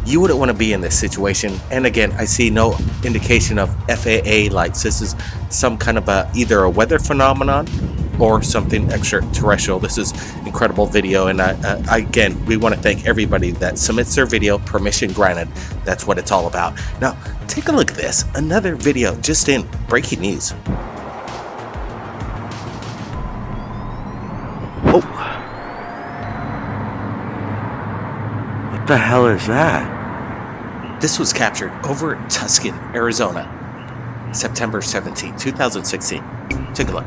you wouldn't want to be in this situation. And again, I see no indication of FAA lights. This is some kind of either a weather phenomenon or something extraterrestrial. This is incredible video, and again, we want to thank everybody that submits their video, permission granted. That's what it's all about. Now, take a look at this. Another video just in, breaking news. Oh. What the hell is that? This was captured over Tucson, Arizona, September 17, 2016. Take a look.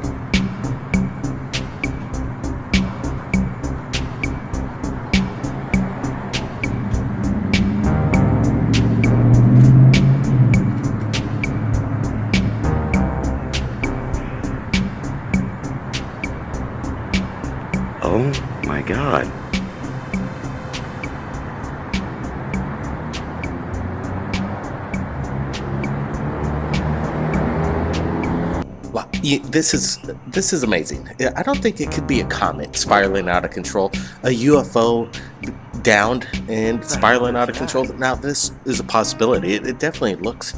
Oh my God. This is amazing. I don't think it could be a comet spiraling out of control. A UFO downed and spiraling out of control. Now, this is a possibility. It definitely looks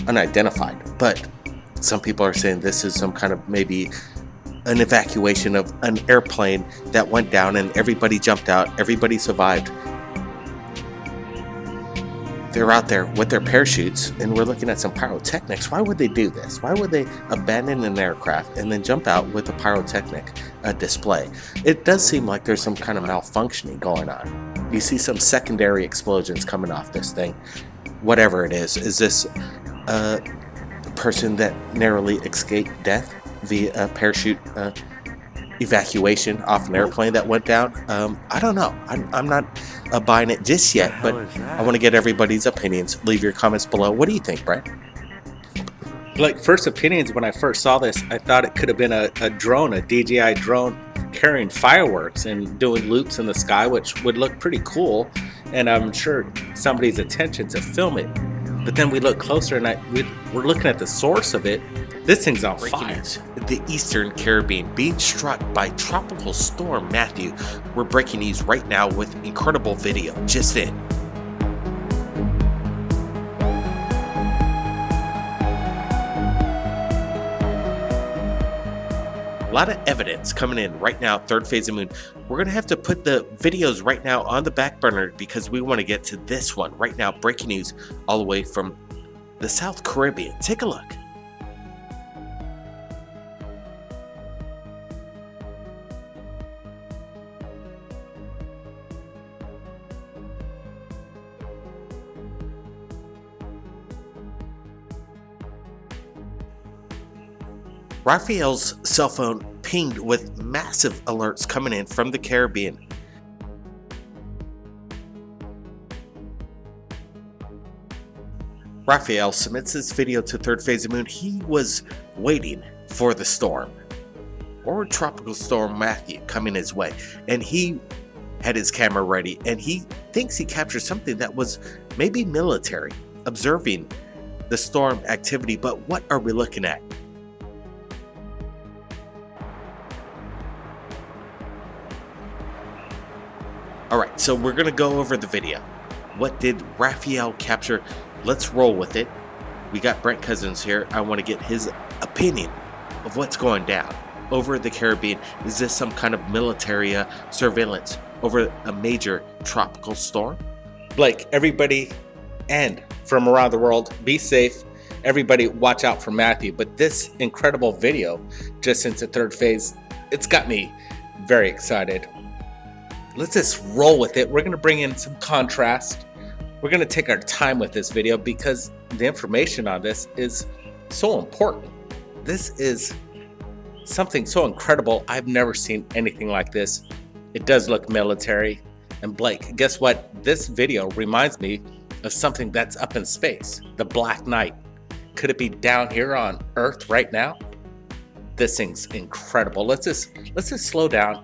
unidentified, but some people are saying this is some kind of maybe an evacuation of an airplane that went down and everybody jumped out, everybody survived. They're out there with their parachutes, and we're looking at some pyrotechnics. Why would they do this? Why would they abandon an aircraft and then jump out with a pyrotechnic display? It does seem like there's some kind of malfunctioning going on. You see some secondary explosions coming off this thing. Whatever it is this a person that narrowly escaped death via a parachute evacuation off an airplane that went down? I don't know. I'm not buying it just yet, but I want to get everybody's opinions. Leave your comments below. What do you think, Brett? Like, first opinions, when I first saw this, I thought it could have been a drone, a DJI drone carrying fireworks and doing loops in the sky, which would look pretty cool, and I'm sure somebody's attention to film it. But then we look closer and we're looking at the source of it. This thing's on fire. The Eastern Caribbean being struck by Tropical Storm Matthew. We're breaking news right now with incredible video just in. A lot of evidence coming in right now, third phase of moon. We're going to have to put the videos right now on the back burner because we want to get to this one right now. Breaking news all the way from the South Caribbean. Take a look. Raphael's cell phone pinged with massive alerts coming in from the Caribbean. Raphael submits this video to third phase of moon. He was waiting for the storm or Tropical Storm Matthew coming his way, and he had his camera ready, and he thinks he captured something that was maybe military, observing the storm activity. But what are we looking at? Alright, so we're going to go over the video. What did Raphael capture? Let's roll with it. We got Brent Cousins here. I want to get his opinion of what's going down over the Caribbean. Is this some kind of military surveillance over a major tropical storm? Blake, everybody and from around the world, be safe. Everybody watch out for Matthew. But this incredible video just into third phase, it's got me very excited. Let's just roll with it. We're going to bring in some contrast. We're going to take our time with this video because the information on this is so important. This is something so incredible. I've never seen anything like this. It does look military. And Blake, guess what? This video reminds me of something that's up in space, the Black Knight. Could it be down here on Earth right now? This thing's incredible. Let's just slow down.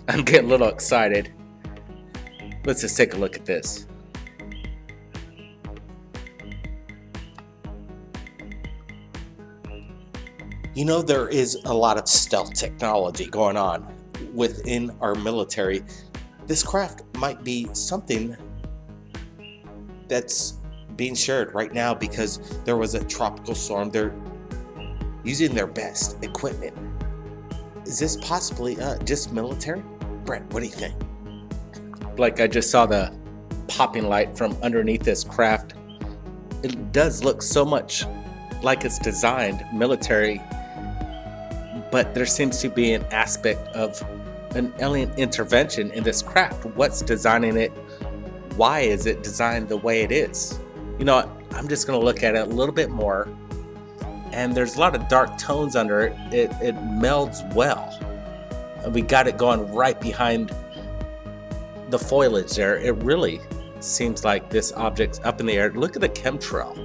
I'm getting a little excited. Let's just take a look at this. You know, there is a lot of stealth technology going on within our military. This craft might be something that's being shared right now because there was a tropical storm. They're using their best equipment. Is this possibly just military? Brent, what do you think? Like, I just saw the popping light from underneath this craft. It does look so much like it's designed military, but there seems to be an aspect of an alien intervention in this craft. What's designing it? Why is it designed the way it is? You know, I'm just going to look at it a little bit more, and there's a lot of dark tones under it. It melds well. We got it going right behind the foliage there. It really seems like this object's up in the air. Look at the chemtrail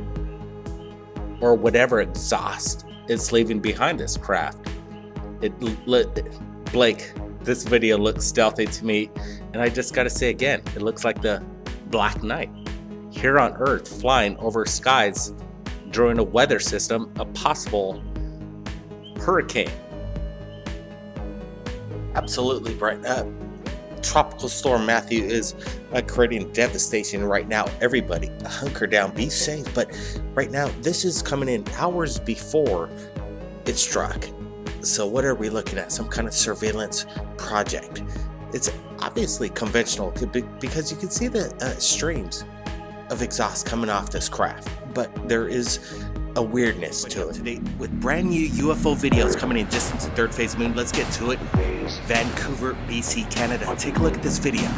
or whatever exhaust it's leaving behind this craft. Blake, this video looks stealthy to me, and I just gotta say again, it looks like the Black Knight here on Earth, flying over skies during a weather system, a possible hurricane. Absolutely, Brett. Tropical Storm Matthew is creating devastation right now. Everybody, hunker down, be safe. But right now, this is coming in hours before it struck. So what are we looking at? Some kind of surveillance project. It's obviously conventional because you can see the streams of exhaust coming off this craft. But there is a weirdness to it. Today, with brand new UFO videos coming in distance to third phase moon, let's get to it. Vancouver, BC, Canada. Take a look at this video.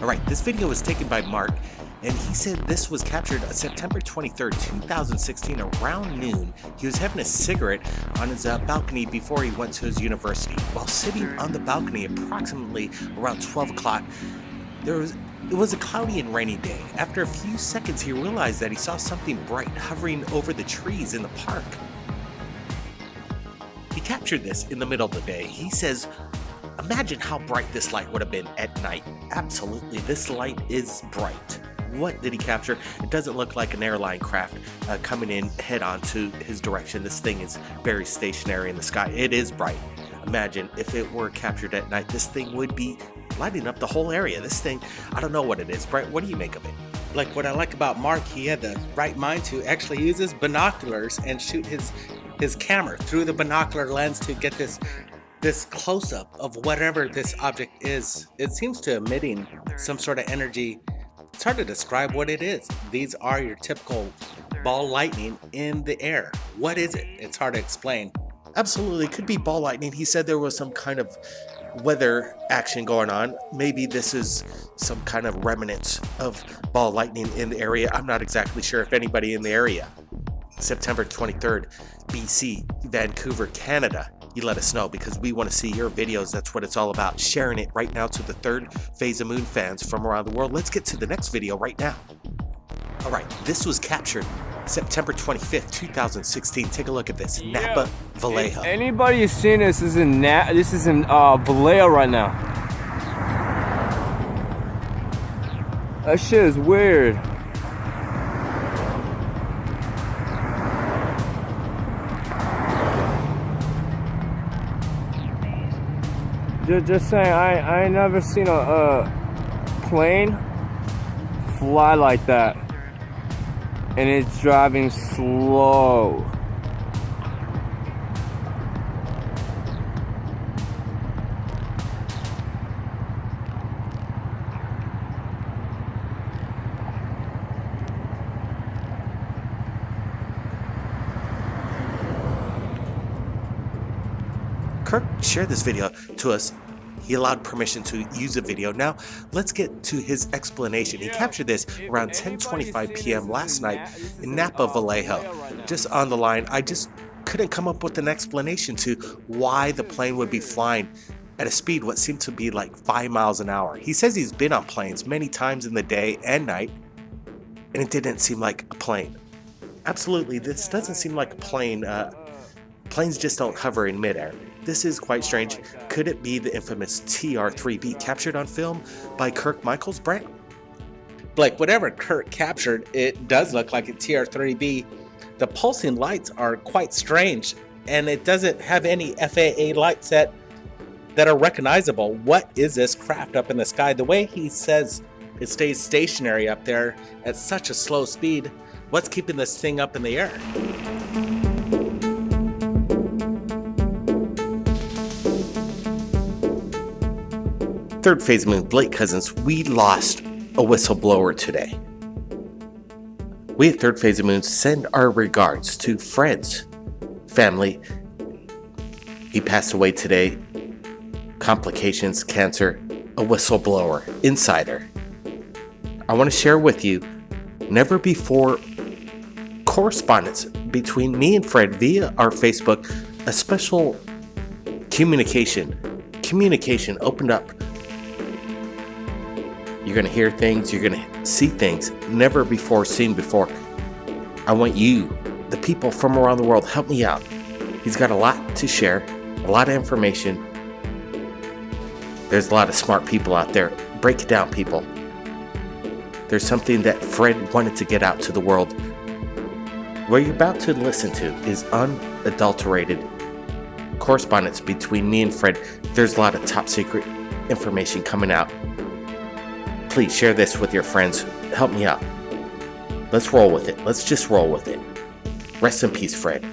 Alright, this video was taken by Mark, and he said this was captured on September 23rd, 2016, around noon. He was having a cigarette on his balcony before he went to his university. While sitting on the balcony approximately around 12 o'clock, it was a cloudy and rainy day. After a few seconds, he realized that he saw something bright hovering over the trees in the park. He captured this in the middle of the day. He says, imagine how bright this light would have been at night. Absolutely, this light is bright. What did he capture? It doesn't look like an airline craft coming in head on to his direction. This thing is very stationary in the sky. It is bright. Imagine if it were captured at night, this thing would be lighting up the whole area. This thing, I don't know what it is. Brett, what do you make of it? Like, what I like about Mark, he had the right mind to actually use his binoculars and shoot his camera through the binocular lens to get this close-up of whatever this object is. It seems to emitting some sort of energy. It's hard to describe what it is. These are your typical ball lightning in the air. What is it? It's hard to explain. Absolutely, it could be ball lightning. He said there was some kind of weather action going on. Maybe this is some kind of remnants of ball lightning in the area. I'm not exactly sure if anybody in the area. September 23rd, BC, Vancouver, Canada. You let us know because we want to see your videos. That's what it's all about. Sharing it right now to the third phase of moon fans from around the world. Let's get to the next video right now. All right, this was captured September 25th, 2016. Take a look at this. Napa, Vallejo. If anybody has seen this, this is in Vallejo right now. That shit is weird. Just saying, I ain't never seen a plane fly like that, and it's driving slow. Kirk shared this video to us. He allowed permission to use the video. Now, let's get to his explanation. He captured this around 10:25 p.m. last night in Napa, Vallejo. Just on the line, I just couldn't come up with an explanation to why the plane would be flying at a speed what seemed to be like 5 miles an hour. He says he's been on planes many times in the day and night, and it didn't seem like a plane. Absolutely, this doesn't seem like a plane. Planes just don't hover in midair. This is quite strange. Could it be the infamous TR-3B captured on film by Kirk Michaels, Brent? Like, whatever Kirk captured, it does look like a TR-3B. The pulsing lights are quite strange, and it doesn't have any FAA lights that are recognizable. What is this craft up in the sky? The way he says it stays stationary up there at such a slow speed, what's keeping this thing up in the air? Third phase moon, Blake Cousins, we lost a whistleblower today. We at Third Phase of Moon send our regards to friends, family. He passed away today. Complications, cancer, a whistleblower, insider. I want to share with you never before correspondence between me and Fred via our Facebook, a special communication opened up. You're going to hear things, you're going to see things never before seen before. I want you, the people from around the world, help me out. He's got a lot to share, a lot of information. There's a lot of smart people out there. Break it down, people. There's something that Fred wanted to get out to the world. What you're about to listen to is unadulterated correspondence between me and Fred. There's a lot of top secret information coming out. Please share this with your friends. Help me out. Let's roll with it. Let's just roll with it. Rest in peace, Fred.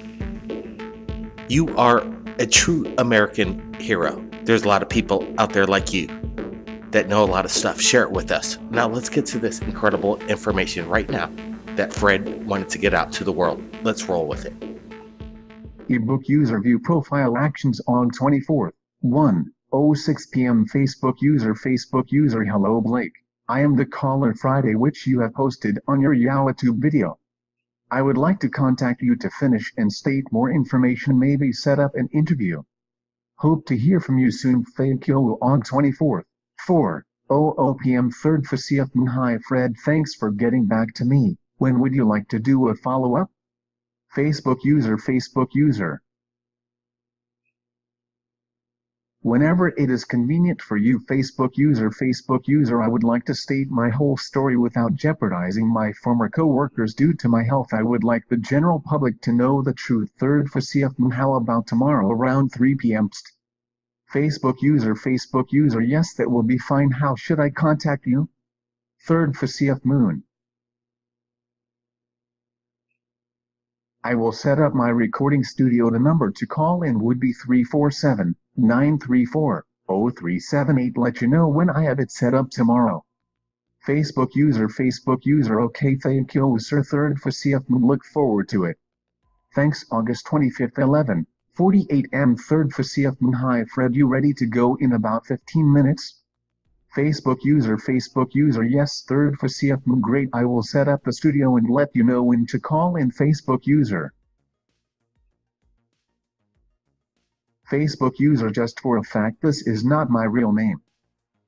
You are a true American hero. There's a lot of people out there like you that know a lot of stuff. Share it with us. Now let's get to this incredible information right now that Fred wanted to get out to the world. Let's roll with it. Ebook user view profile actions on 24th, 1:06 p.m. Facebook user hello Blake. I am the caller Friday which you have posted on your YouTube video. I would like to contact you to finish and state more information, maybe set up an interview. Hope to hear from you soon. Thank you on 24th, 4:00 p.m. 3rd Facetman. Hi Fred, thanks for getting back to me. When would you like to do a follow-up? Facebook user. Whenever it is convenient for you. Facebook user. I would like to state my whole story without jeopardizing my former co-workers. Due to my health, I would like the general public to know the truth. 3rd Facetman. How about tomorrow around 3 p.m. Facebook user. Yes, that will be fine. How should I contact you? 3rd Facetman. I will set up my recording studio. The number to call in would be 347-934-0378. Let you know when I have it set up tomorrow. Facebook user. Okay, thank you, sir. 3rd Facetman. Look forward to it. Thanks. August 25th, 11:48 am. 3rd Facetman. Hi Fred, you ready to go in about 15 minutes? Facebook user. Yes, 3rd Facetman. Great, I will set up the studio and let you know when to call in. Facebook user. Facebook user. Just for a fact, this is not my real name.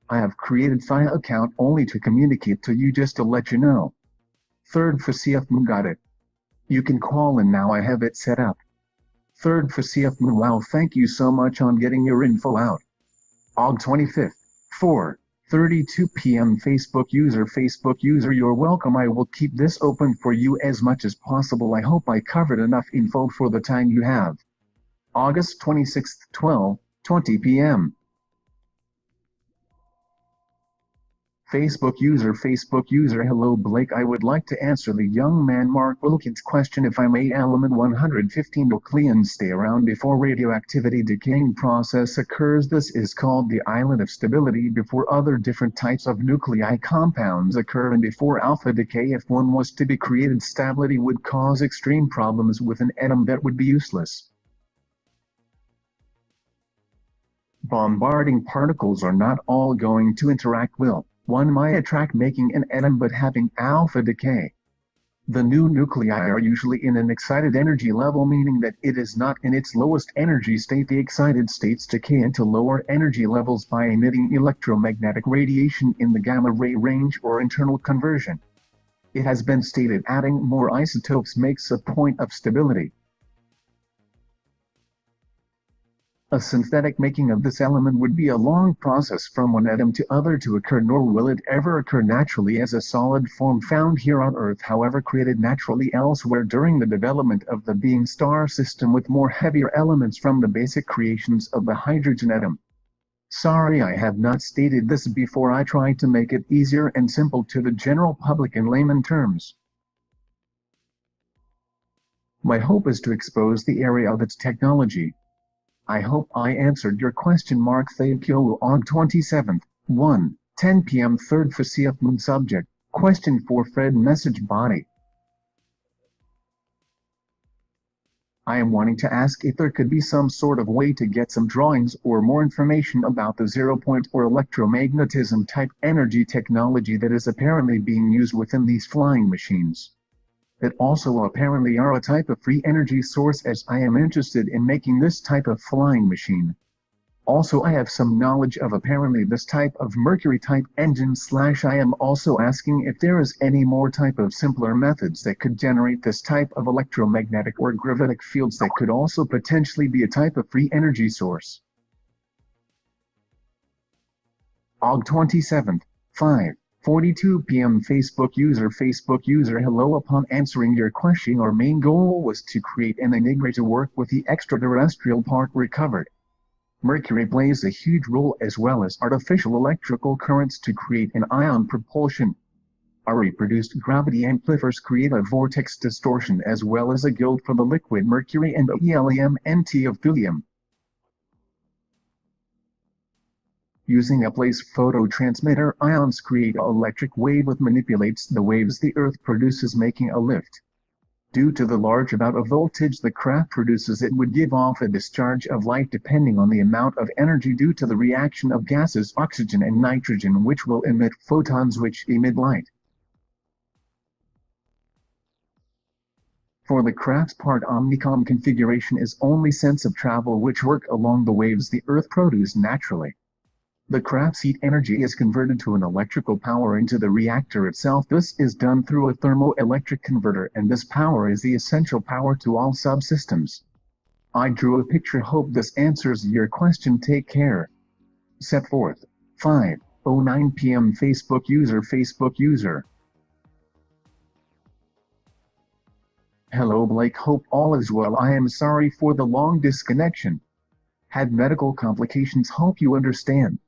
I have created my account only to communicate to you, just to let you know. 3rd Facetman. Got it. You can call in now, I have it set up. 3rd Facetman. Wow, thank you so much on getting your info out. August 25th, 4:32 p.m. Facebook user. You're welcome. I will keep this open for you as much as possible. I hope I covered enough info for the time you have. August 26th, 12:20 p.m. Facebook user. Hello Blake, I would like to answer the young man Mark Wilkins' question if I may. Element 115 nucleons stay around before radioactivity decaying process occurs. This is called the island of stability before other different types of nuclei compounds occur, and before alpha decay. If one was to be created, stability would cause extreme problems with an atom that would be useless. Bombarding particles are not all going to interact well. One might attract, making an atom but having alpha decay. The new nuclei are usually in an excited energy level, meaning that it is not in its lowest energy state. The excited states decay into lower energy levels by emitting electromagnetic radiation in the gamma ray range or internal conversion. It has been stated adding more isotopes makes a point of stability. A synthetic making of this element would be a long process from one atom to other to occur, nor will it ever occur naturally as a solid form found here on Earth, however created naturally elsewhere during the development of the being star system with more heavier elements from the basic creations of the hydrogen atom. Sorry I have not stated this before. I tried to make it easier and simple to the general public in layman terms. My hope is to expose the area of its technology. I hope I answered your question. Mark. Thank you. August 27th, 1:10 p.m. 3rd Facetman. Subject: question for Fred. Message body: I am wanting to ask if there could be some sort of way to get some drawings or more information about the 0-point or electromagnetism type energy technology that is apparently being used within these flying machines. that also apparently are a type of free energy source, as I am interested in making this type of flying machine. Also, I have some knowledge of apparently this type of Mercury type engine / I am also asking if there is any more type of simpler methods that could generate this type of electromagnetic or gravitic fields that could also potentially be a type of free energy source. Aug 27th, 5:42 p.m. Facebook user hello, upon answering your question, our main goal was to create an enigma to work with the extraterrestrial part recovered. Mercury plays a huge role as well as artificial electrical currents to create an ion propulsion. Our reproduced gravity amplifiers create a vortex distortion as well as a guild for the liquid mercury and ELEMNT of thulium. Using a place phototransmitter, ions create an electric wave which manipulates the waves the Earth produces, making a lift. Due to the large amount of voltage the craft produces, it would give off a discharge of light depending on the amount of energy due to the reaction of gases oxygen and nitrogen, which will emit photons which emit light. For the craft's part, Omnicom configuration is only sense of travel which work along the waves the Earth produces naturally. The craft's heat energy is converted to an electrical power into the reactor itself. This is done through a thermoelectric converter, and this power is the essential power to all subsystems. I drew a picture. Hope this answers your question. Take care. Set forth. 5:09 p.m. Facebook user. Hello Blake, hope all is well. I am sorry for the long disconnection. Had medical complications, hope you understand.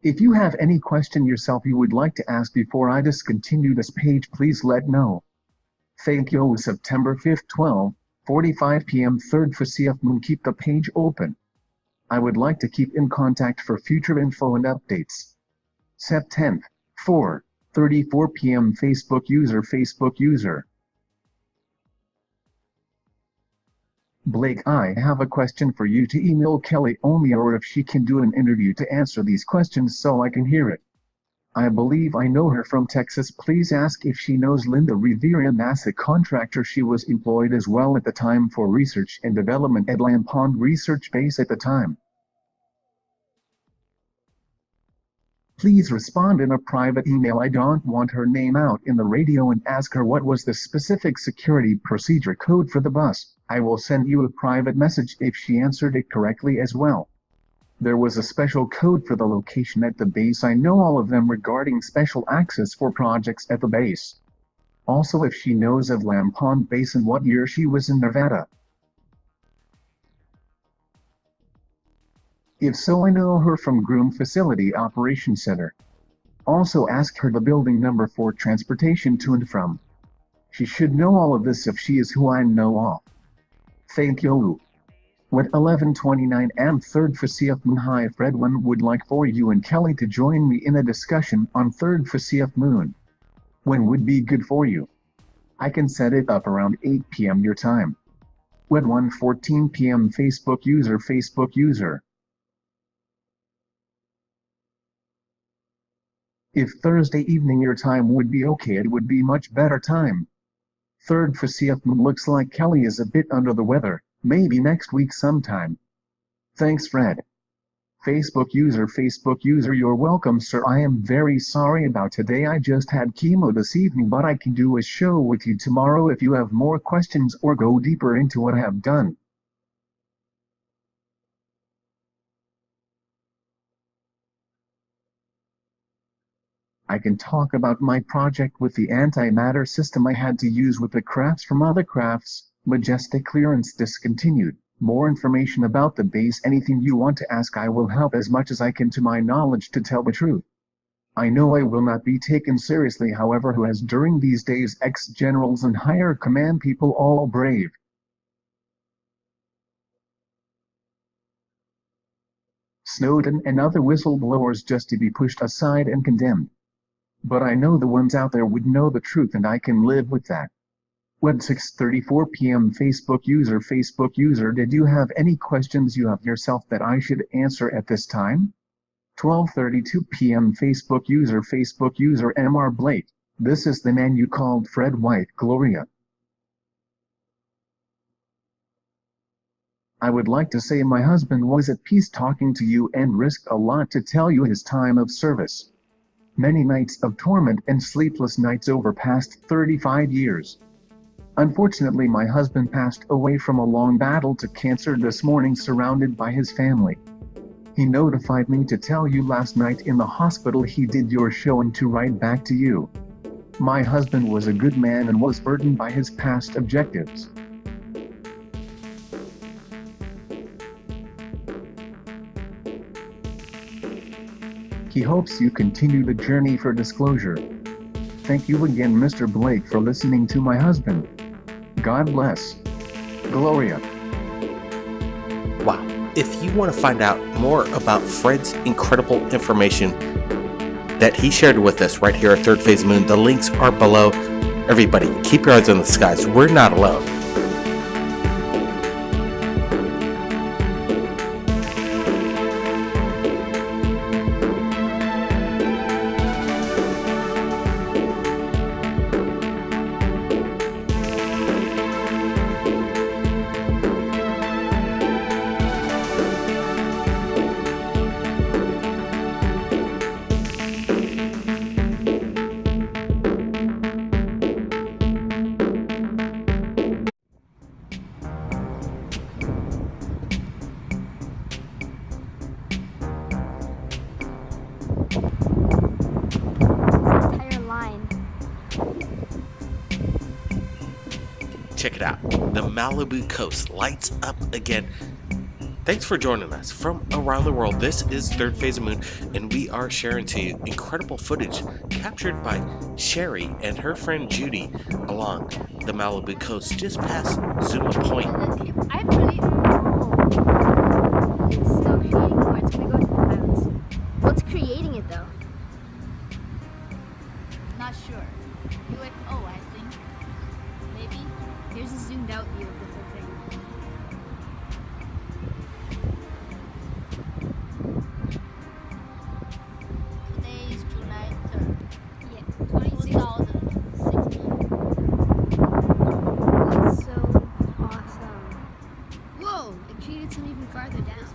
If you have any question yourself you would like to ask before I discontinue this page, please let know. Thank you. September 5th, 12:45 p.m. 3rd for CF Moon. Keep the page open. I would like to keep in contact for future info and updates. Sept 10th, 4:34 p.m. Facebook user. Blake, I have a question for you to email Kelly only, or if she can do an interview to answer these questions so I can hear it. I believe I know her from Texas. Please ask if she knows Linda Rivera, NASA contractor. She was employed as well at the time for research and development at Lamb Pond Research Base at the time. Please respond in a private email. I don't want her name out in the radio, and ask her what was the specific security procedure code for the bus. I will send you a private message if she answered it correctly as well. There was a special code for the location at the base. I know all of them regarding special access for projects at the base. Also, if she knows of Lamb Pond Base and what year she was in Nevada. If so, I know her from Groom Facility Operations Center. Also ask her the building number for transportation to and from. She should know all of this if she is who I know of. Thank you. What 11:29 am 3rd for CF Moon. Hi Fred, one would like for you and Kelly to join me in a discussion on 3rd for CF Moon. When would be good for you? I can set it up around 8 p.m. your time. What 1:14 p.m. Facebook user. If Thursday evening your time would be okay, it would be much better time. 3rd for CF Moon. Looks like Kelly is a bit under the weather, maybe next week sometime. Thanks Fred. Facebook user, you're welcome sir. I am very sorry about today. I just had chemo this evening, but I can do a show with you tomorrow if you have more questions or go deeper into what I have done. I can talk about my project with the antimatter system I had to use with the crafts from other crafts. Majestic clearance discontinued. More information about the base. Anything you want to ask, I will help as much as I can to my knowledge to tell the truth. I know I will not be taken seriously, however, who has during these days ex-generals and higher command people all brave. Snowden and other whistleblowers just to be pushed aside and condemned. But I know the ones out there would know the truth, and I can live with that. What 6:34 p.m. Facebook user, did you have any questions you have yourself that I should answer at this time? 12:32 p.m. Facebook user, Mr. Blake. This is the man you called Fred White, Gloria. I would like to say my husband was at peace talking to you and risked a lot to tell you his time of service. Many nights of torment and sleepless nights over past 35 years. Unfortunately, my husband passed away from a long battle to cancer this morning surrounded by his family. He notified me to tell you last night in the hospital he did your show and to write back to you. My husband was a good man and was burdened by his past objectives. He hopes you continue the journey for disclosure. Thank you again, Mr. Blake, for listening to my husband. God bless. Gloria. Wow. If you want to find out more about Fred's incredible information that he shared with us right here at Third Phase Moon, the links are below. Everybody, keep your eyes on the skies. We're not alone. Check it out. The Malibu coast lights up again. Thanks for joining us from around the world. This is Third Phase of Moon, and we are sharing to you incredible footage captured by Sherry and her friend Judy along the Malibu coast just past Zuma Point. I really. Oh. It's still creating more. It's gonna go to the clouds. What's creating it though? Not sure. UFO, I think. Maybe. Here's a zoomed out view of the whole thing. Today is July 3rd. Yeah, 2016. That's so awesome. Whoa! It created some even farther down.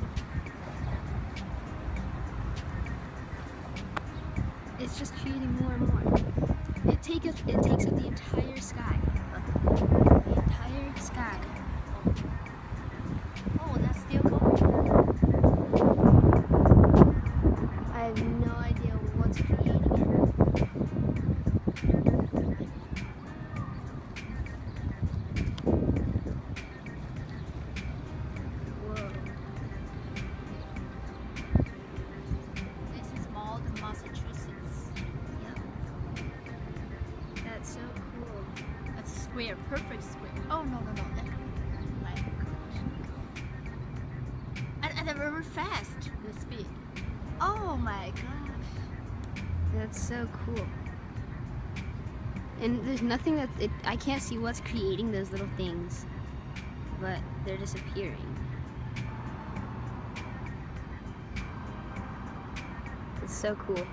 It's just creating more and more. It takes up the entire sky. Look. The entire sky. Oh, that's still going. I have no idea what's creating it. Whoa. This is Malden, Massachusetts. Yep. That's so cool. That's a square, perfect square. Oh, no. That, my gosh. And they're very fast, this big. Oh my gosh. That's so cool. And there's nothing that I can't see what's creating those little things, but they're disappearing. It's so cool.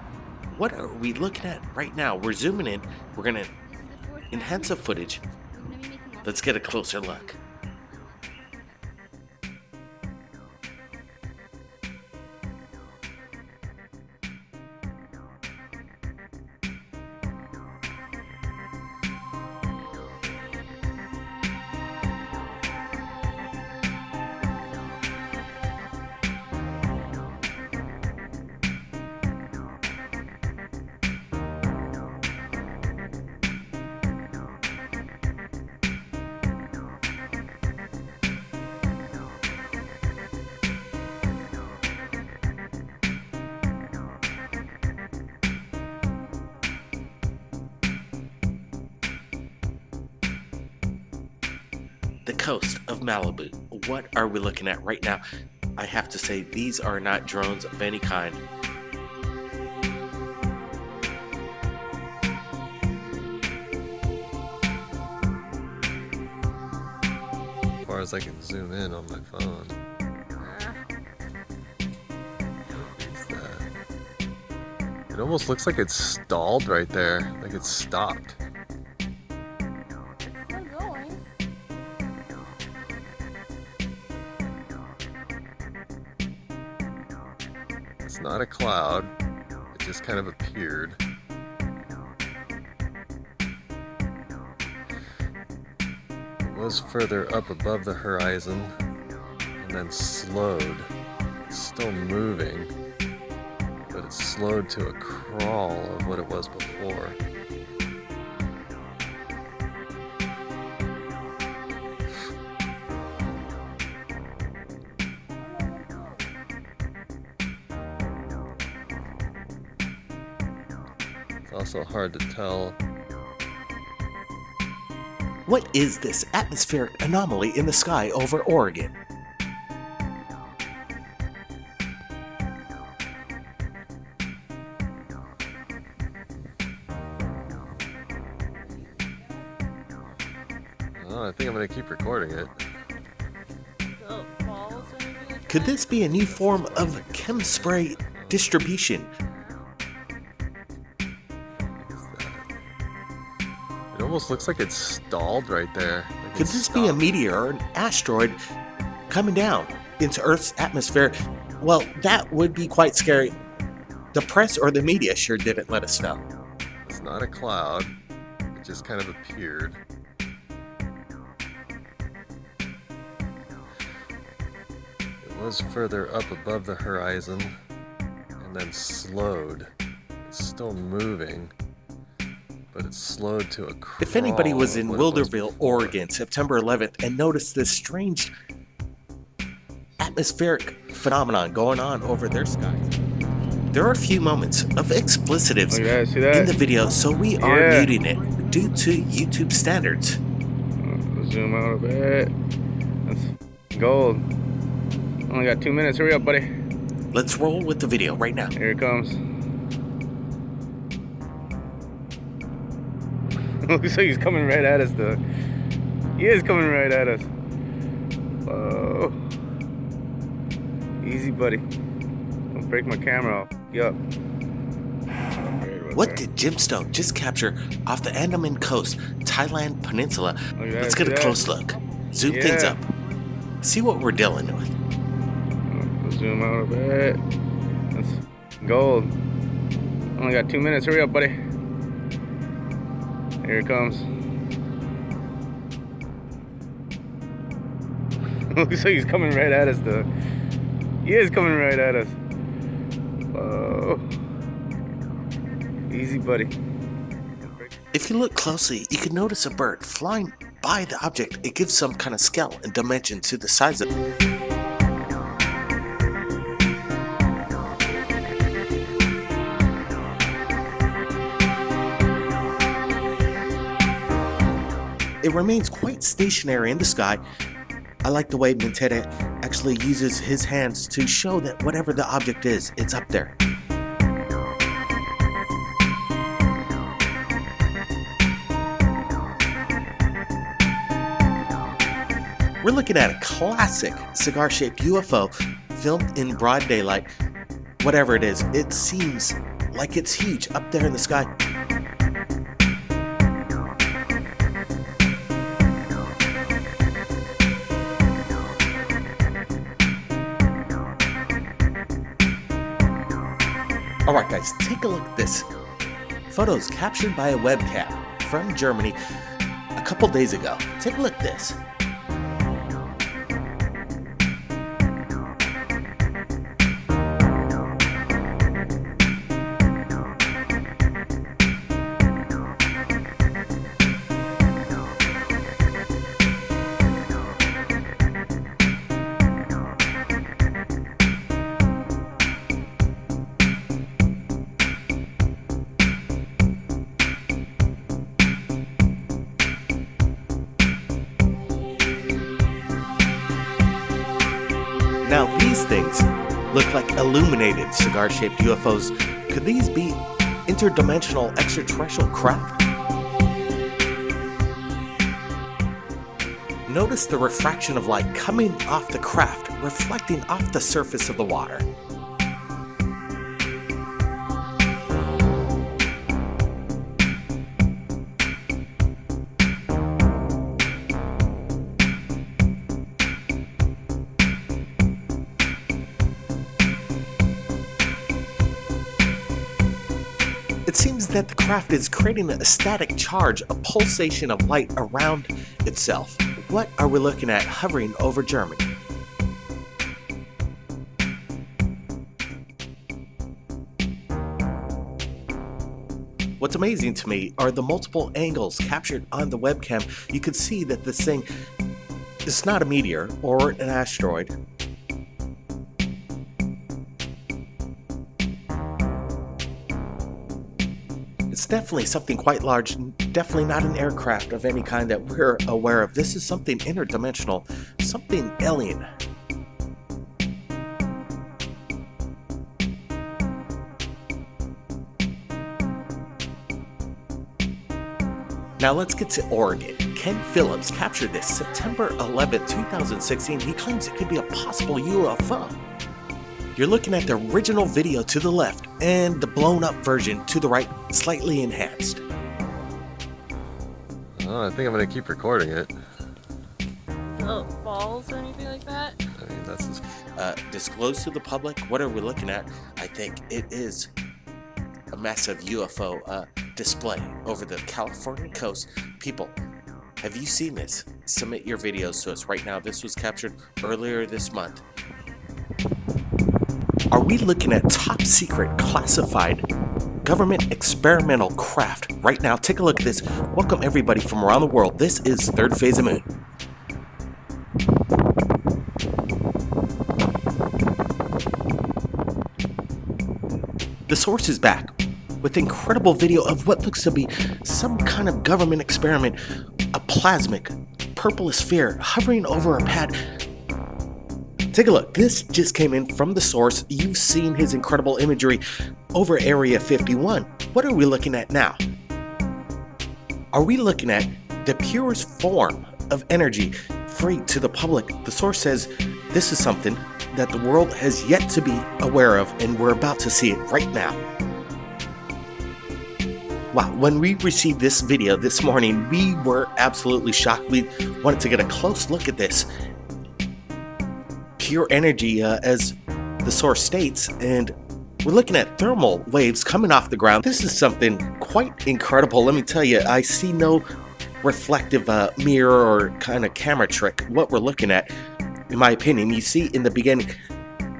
What are we looking at right now? We're zooming in. We're going to enhance the footage. Let's get a closer look. The coast of Malibu. What are we looking at right now? I have to say, these are not drones of any kind. As far as I can zoom in on my phone. What is that? It almost looks like it's stalled right there, like it's stopped. It's not a cloud. It just kind of appeared. It was further up above the horizon and then slowed. It's still moving, but it's slowed to a crawl of what it was before. It's also hard to tell. What is this atmospheric anomaly in the sky over Oregon? Oh, I think I'm going to keep recording it. Could this be a new form of chem spray distribution? It almost looks like it's stalled right there. Like Could this be a meteor or an asteroid coming down into Earth's atmosphere? Well, that would be quite scary. The press or the media sure didn't let us know. It's not a cloud. It just kind of appeared. It was further up above the horizon and then slowed. It's still moving, but it's slowed to a crawl. If anybody was in of what it was Wilderville, before. Oregon, September 11th and noticed this strange atmospheric phenomenon going on over their skies, there are a few moments of explicitives Look at that, see that? in the video, so we are Yeah. muting it due to YouTube standards. Zoom out a bit. That's gold. Only got 2 minutes. Hurry up, buddy. Let's roll with the video right now. Here it comes. Looks like he's coming right at us, though. He is coming right at us. Whoa. Easy, buddy. Don't break my camera off. Yup. What did Jim Stone just capture off the Andaman Coast, Thailand Peninsula? Look at that, Let's get see a that? close look. Zoom things Yeah. up. See what we're dealing with. Zoom out a bit. That's gold. Only got 2 minutes. Hurry up, buddy. Here it comes. Looks like he's coming right at us, though. He is coming right at us. Whoa. Easy, buddy. If you look closely, you can notice a bird flying by the object. It gives some kind of scale and dimension to the size of it. It remains quite stationary in the sky. I like the way Mintere actually uses his hands to show that whatever the object is, it's up there. We're looking at a classic cigar-shaped UFO filmed in broad daylight. Whatever it is, it seems like it's huge up there in the sky. Alright guys, take a look at this. Photos captured by a webcam from Germany a couple days ago. Take a look at this. Now these things look like illuminated cigar-shaped UFOs. Could these be interdimensional extraterrestrial craft? Notice the refraction of light coming off the craft, reflecting off the surface of the water. It seems that the craft is creating a static charge, a pulsation of light around itself. What are we looking at hovering over Germany? What's amazing to me are the multiple angles captured on the webcam. You can see that this thing is not a meteor or an asteroid. It's definitely something quite large, definitely not an aircraft of any kind that we're aware of. This is something interdimensional, something alien. Now let's get to Oregon. Ken Phillips captured this September 11, 2016. He claims it could be a possible UFO. You're looking at the original video to the left and the blown up version to the right, slightly enhanced. Oh, I think I'm gonna keep recording it. Oh, falls or anything like that? I mean, that's just... Disclose to the public, what are we looking at? I think it is a massive UFO display over the California coast. People, have you seen this? Submit your videos to us right now. This was captured earlier this month. Are we looking at top secret classified government experimental craft right now? Take a look at this. Welcome everybody from around the world. This is Third Phase of Moon. The source is back with incredible video of what looks to be some kind of government experiment, a plasmic purple sphere hovering over a pad. Take a look. This just came in from the source. You've seen his incredible imagery over Area 51. What are we looking at now? Are we looking at the purest form of energy free to the public? The source says this is something that the world has yet to be aware of, and we're about to see it right now. Wow, when we received this video this morning, we were absolutely shocked. We wanted to get a close look at this. Pure energy, as the source states, and we're looking at thermal waves coming off the ground. This is something quite incredible. Let me tell you, I see no reflective mirror or kind of camera trick. What we're looking at, in my opinion, you see in the beginning,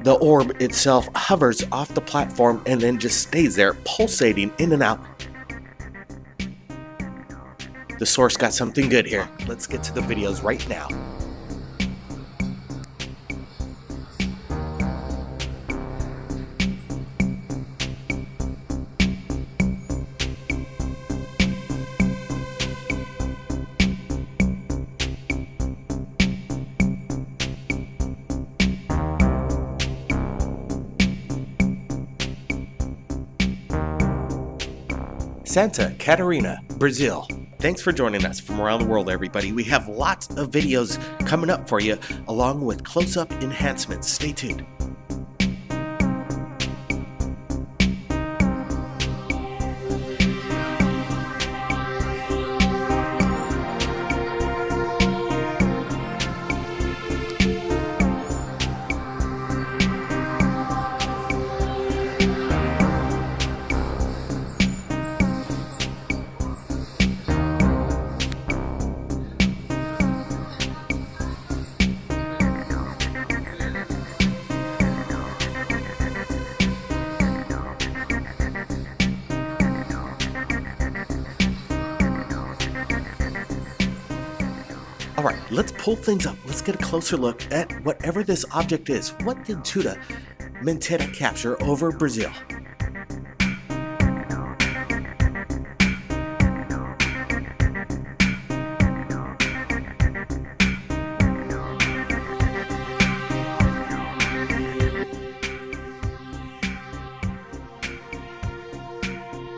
the orb itself hovers off the platform and then just stays there, pulsating in and out. The source got something good here. Let's get to the videos right now. Santa Catarina, Brazil. Thanks for joining us from around the world, everybody. We have lots of videos coming up for you, along with close-up enhancements. Stay tuned. Alright, let's pull things up. Let's get a closer look at whatever this object is. What did Tuda Mentera capture over Brazil?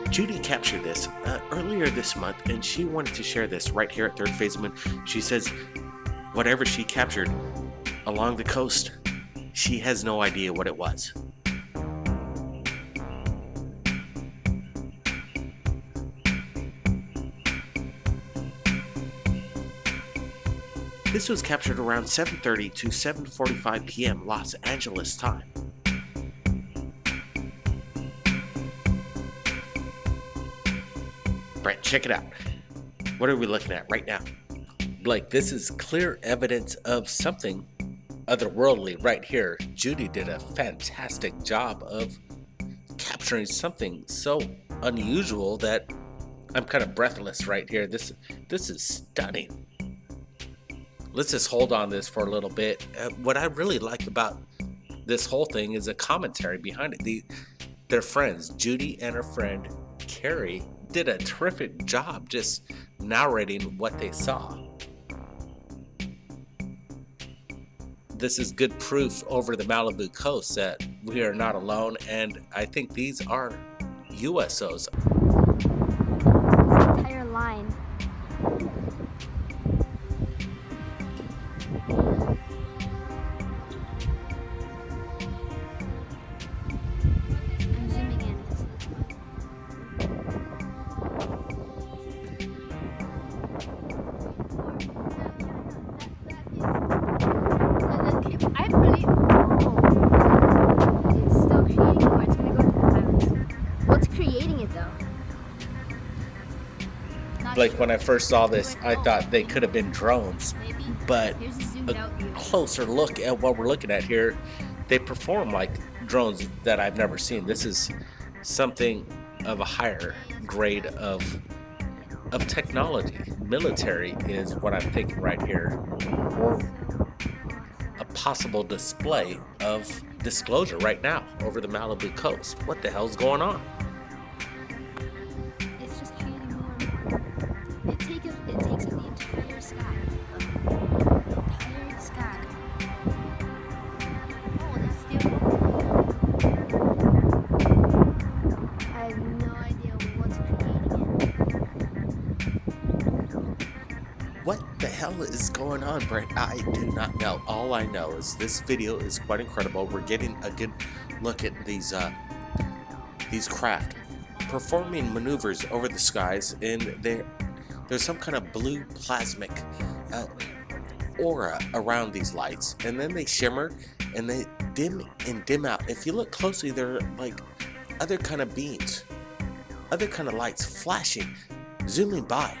Judy captured this earlier this month, and she wanted to share this right here at Third Phase of Moon. She says whatever she captured along the coast, she has no idea what it was. This was captured around 7:30 to 7:45 p.m. Los Angeles time. Brett, check it out. What are we looking at right now? Blake, this is clear evidence of something otherworldly right here. Judy did a fantastic job of capturing something so unusual that I'm kind of breathless right here. This is stunning. Let's just hold on this for a little bit. What I really like about this whole thing is a commentary behind it. Their friends, Judy and her friend Carrie, did a terrific job just narrating what they saw. This is good proof over the Malibu coast that we are not alone, and I think these are USOs. This entire line. I'm zooming in. I believe. Oh. It's still creating more. It's gonna go to the clouds. What's creating it though? Like when I first saw this, I thought they could have been drones, but a closer look at what we're looking at here, they perform like drones that I've never seen. This is something of a higher grade of technology. Military is what I'm thinking right here, or a possible display of disclosure right now over the Malibu coast. What the hell's going on? It's just creating more and more. It takes up the entire sky. The entire sky. Oh, that's still. I have no idea what's creating it. What the hell is going on, Brent? I do not know. All I know is this video is quite incredible. We're getting a good look at these craft performing maneuvers over the skies, and there's some kind of blue plasmic aura around these lights, and then they shimmer and they dim out. If you look closely, they're like other kind of beams, other kind of lights flashing, zooming by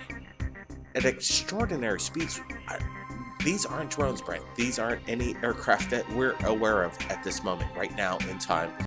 at extraordinary speeds. These aren't drones, Brent. These aren't any aircraft that we're aware of at this moment, right now in time.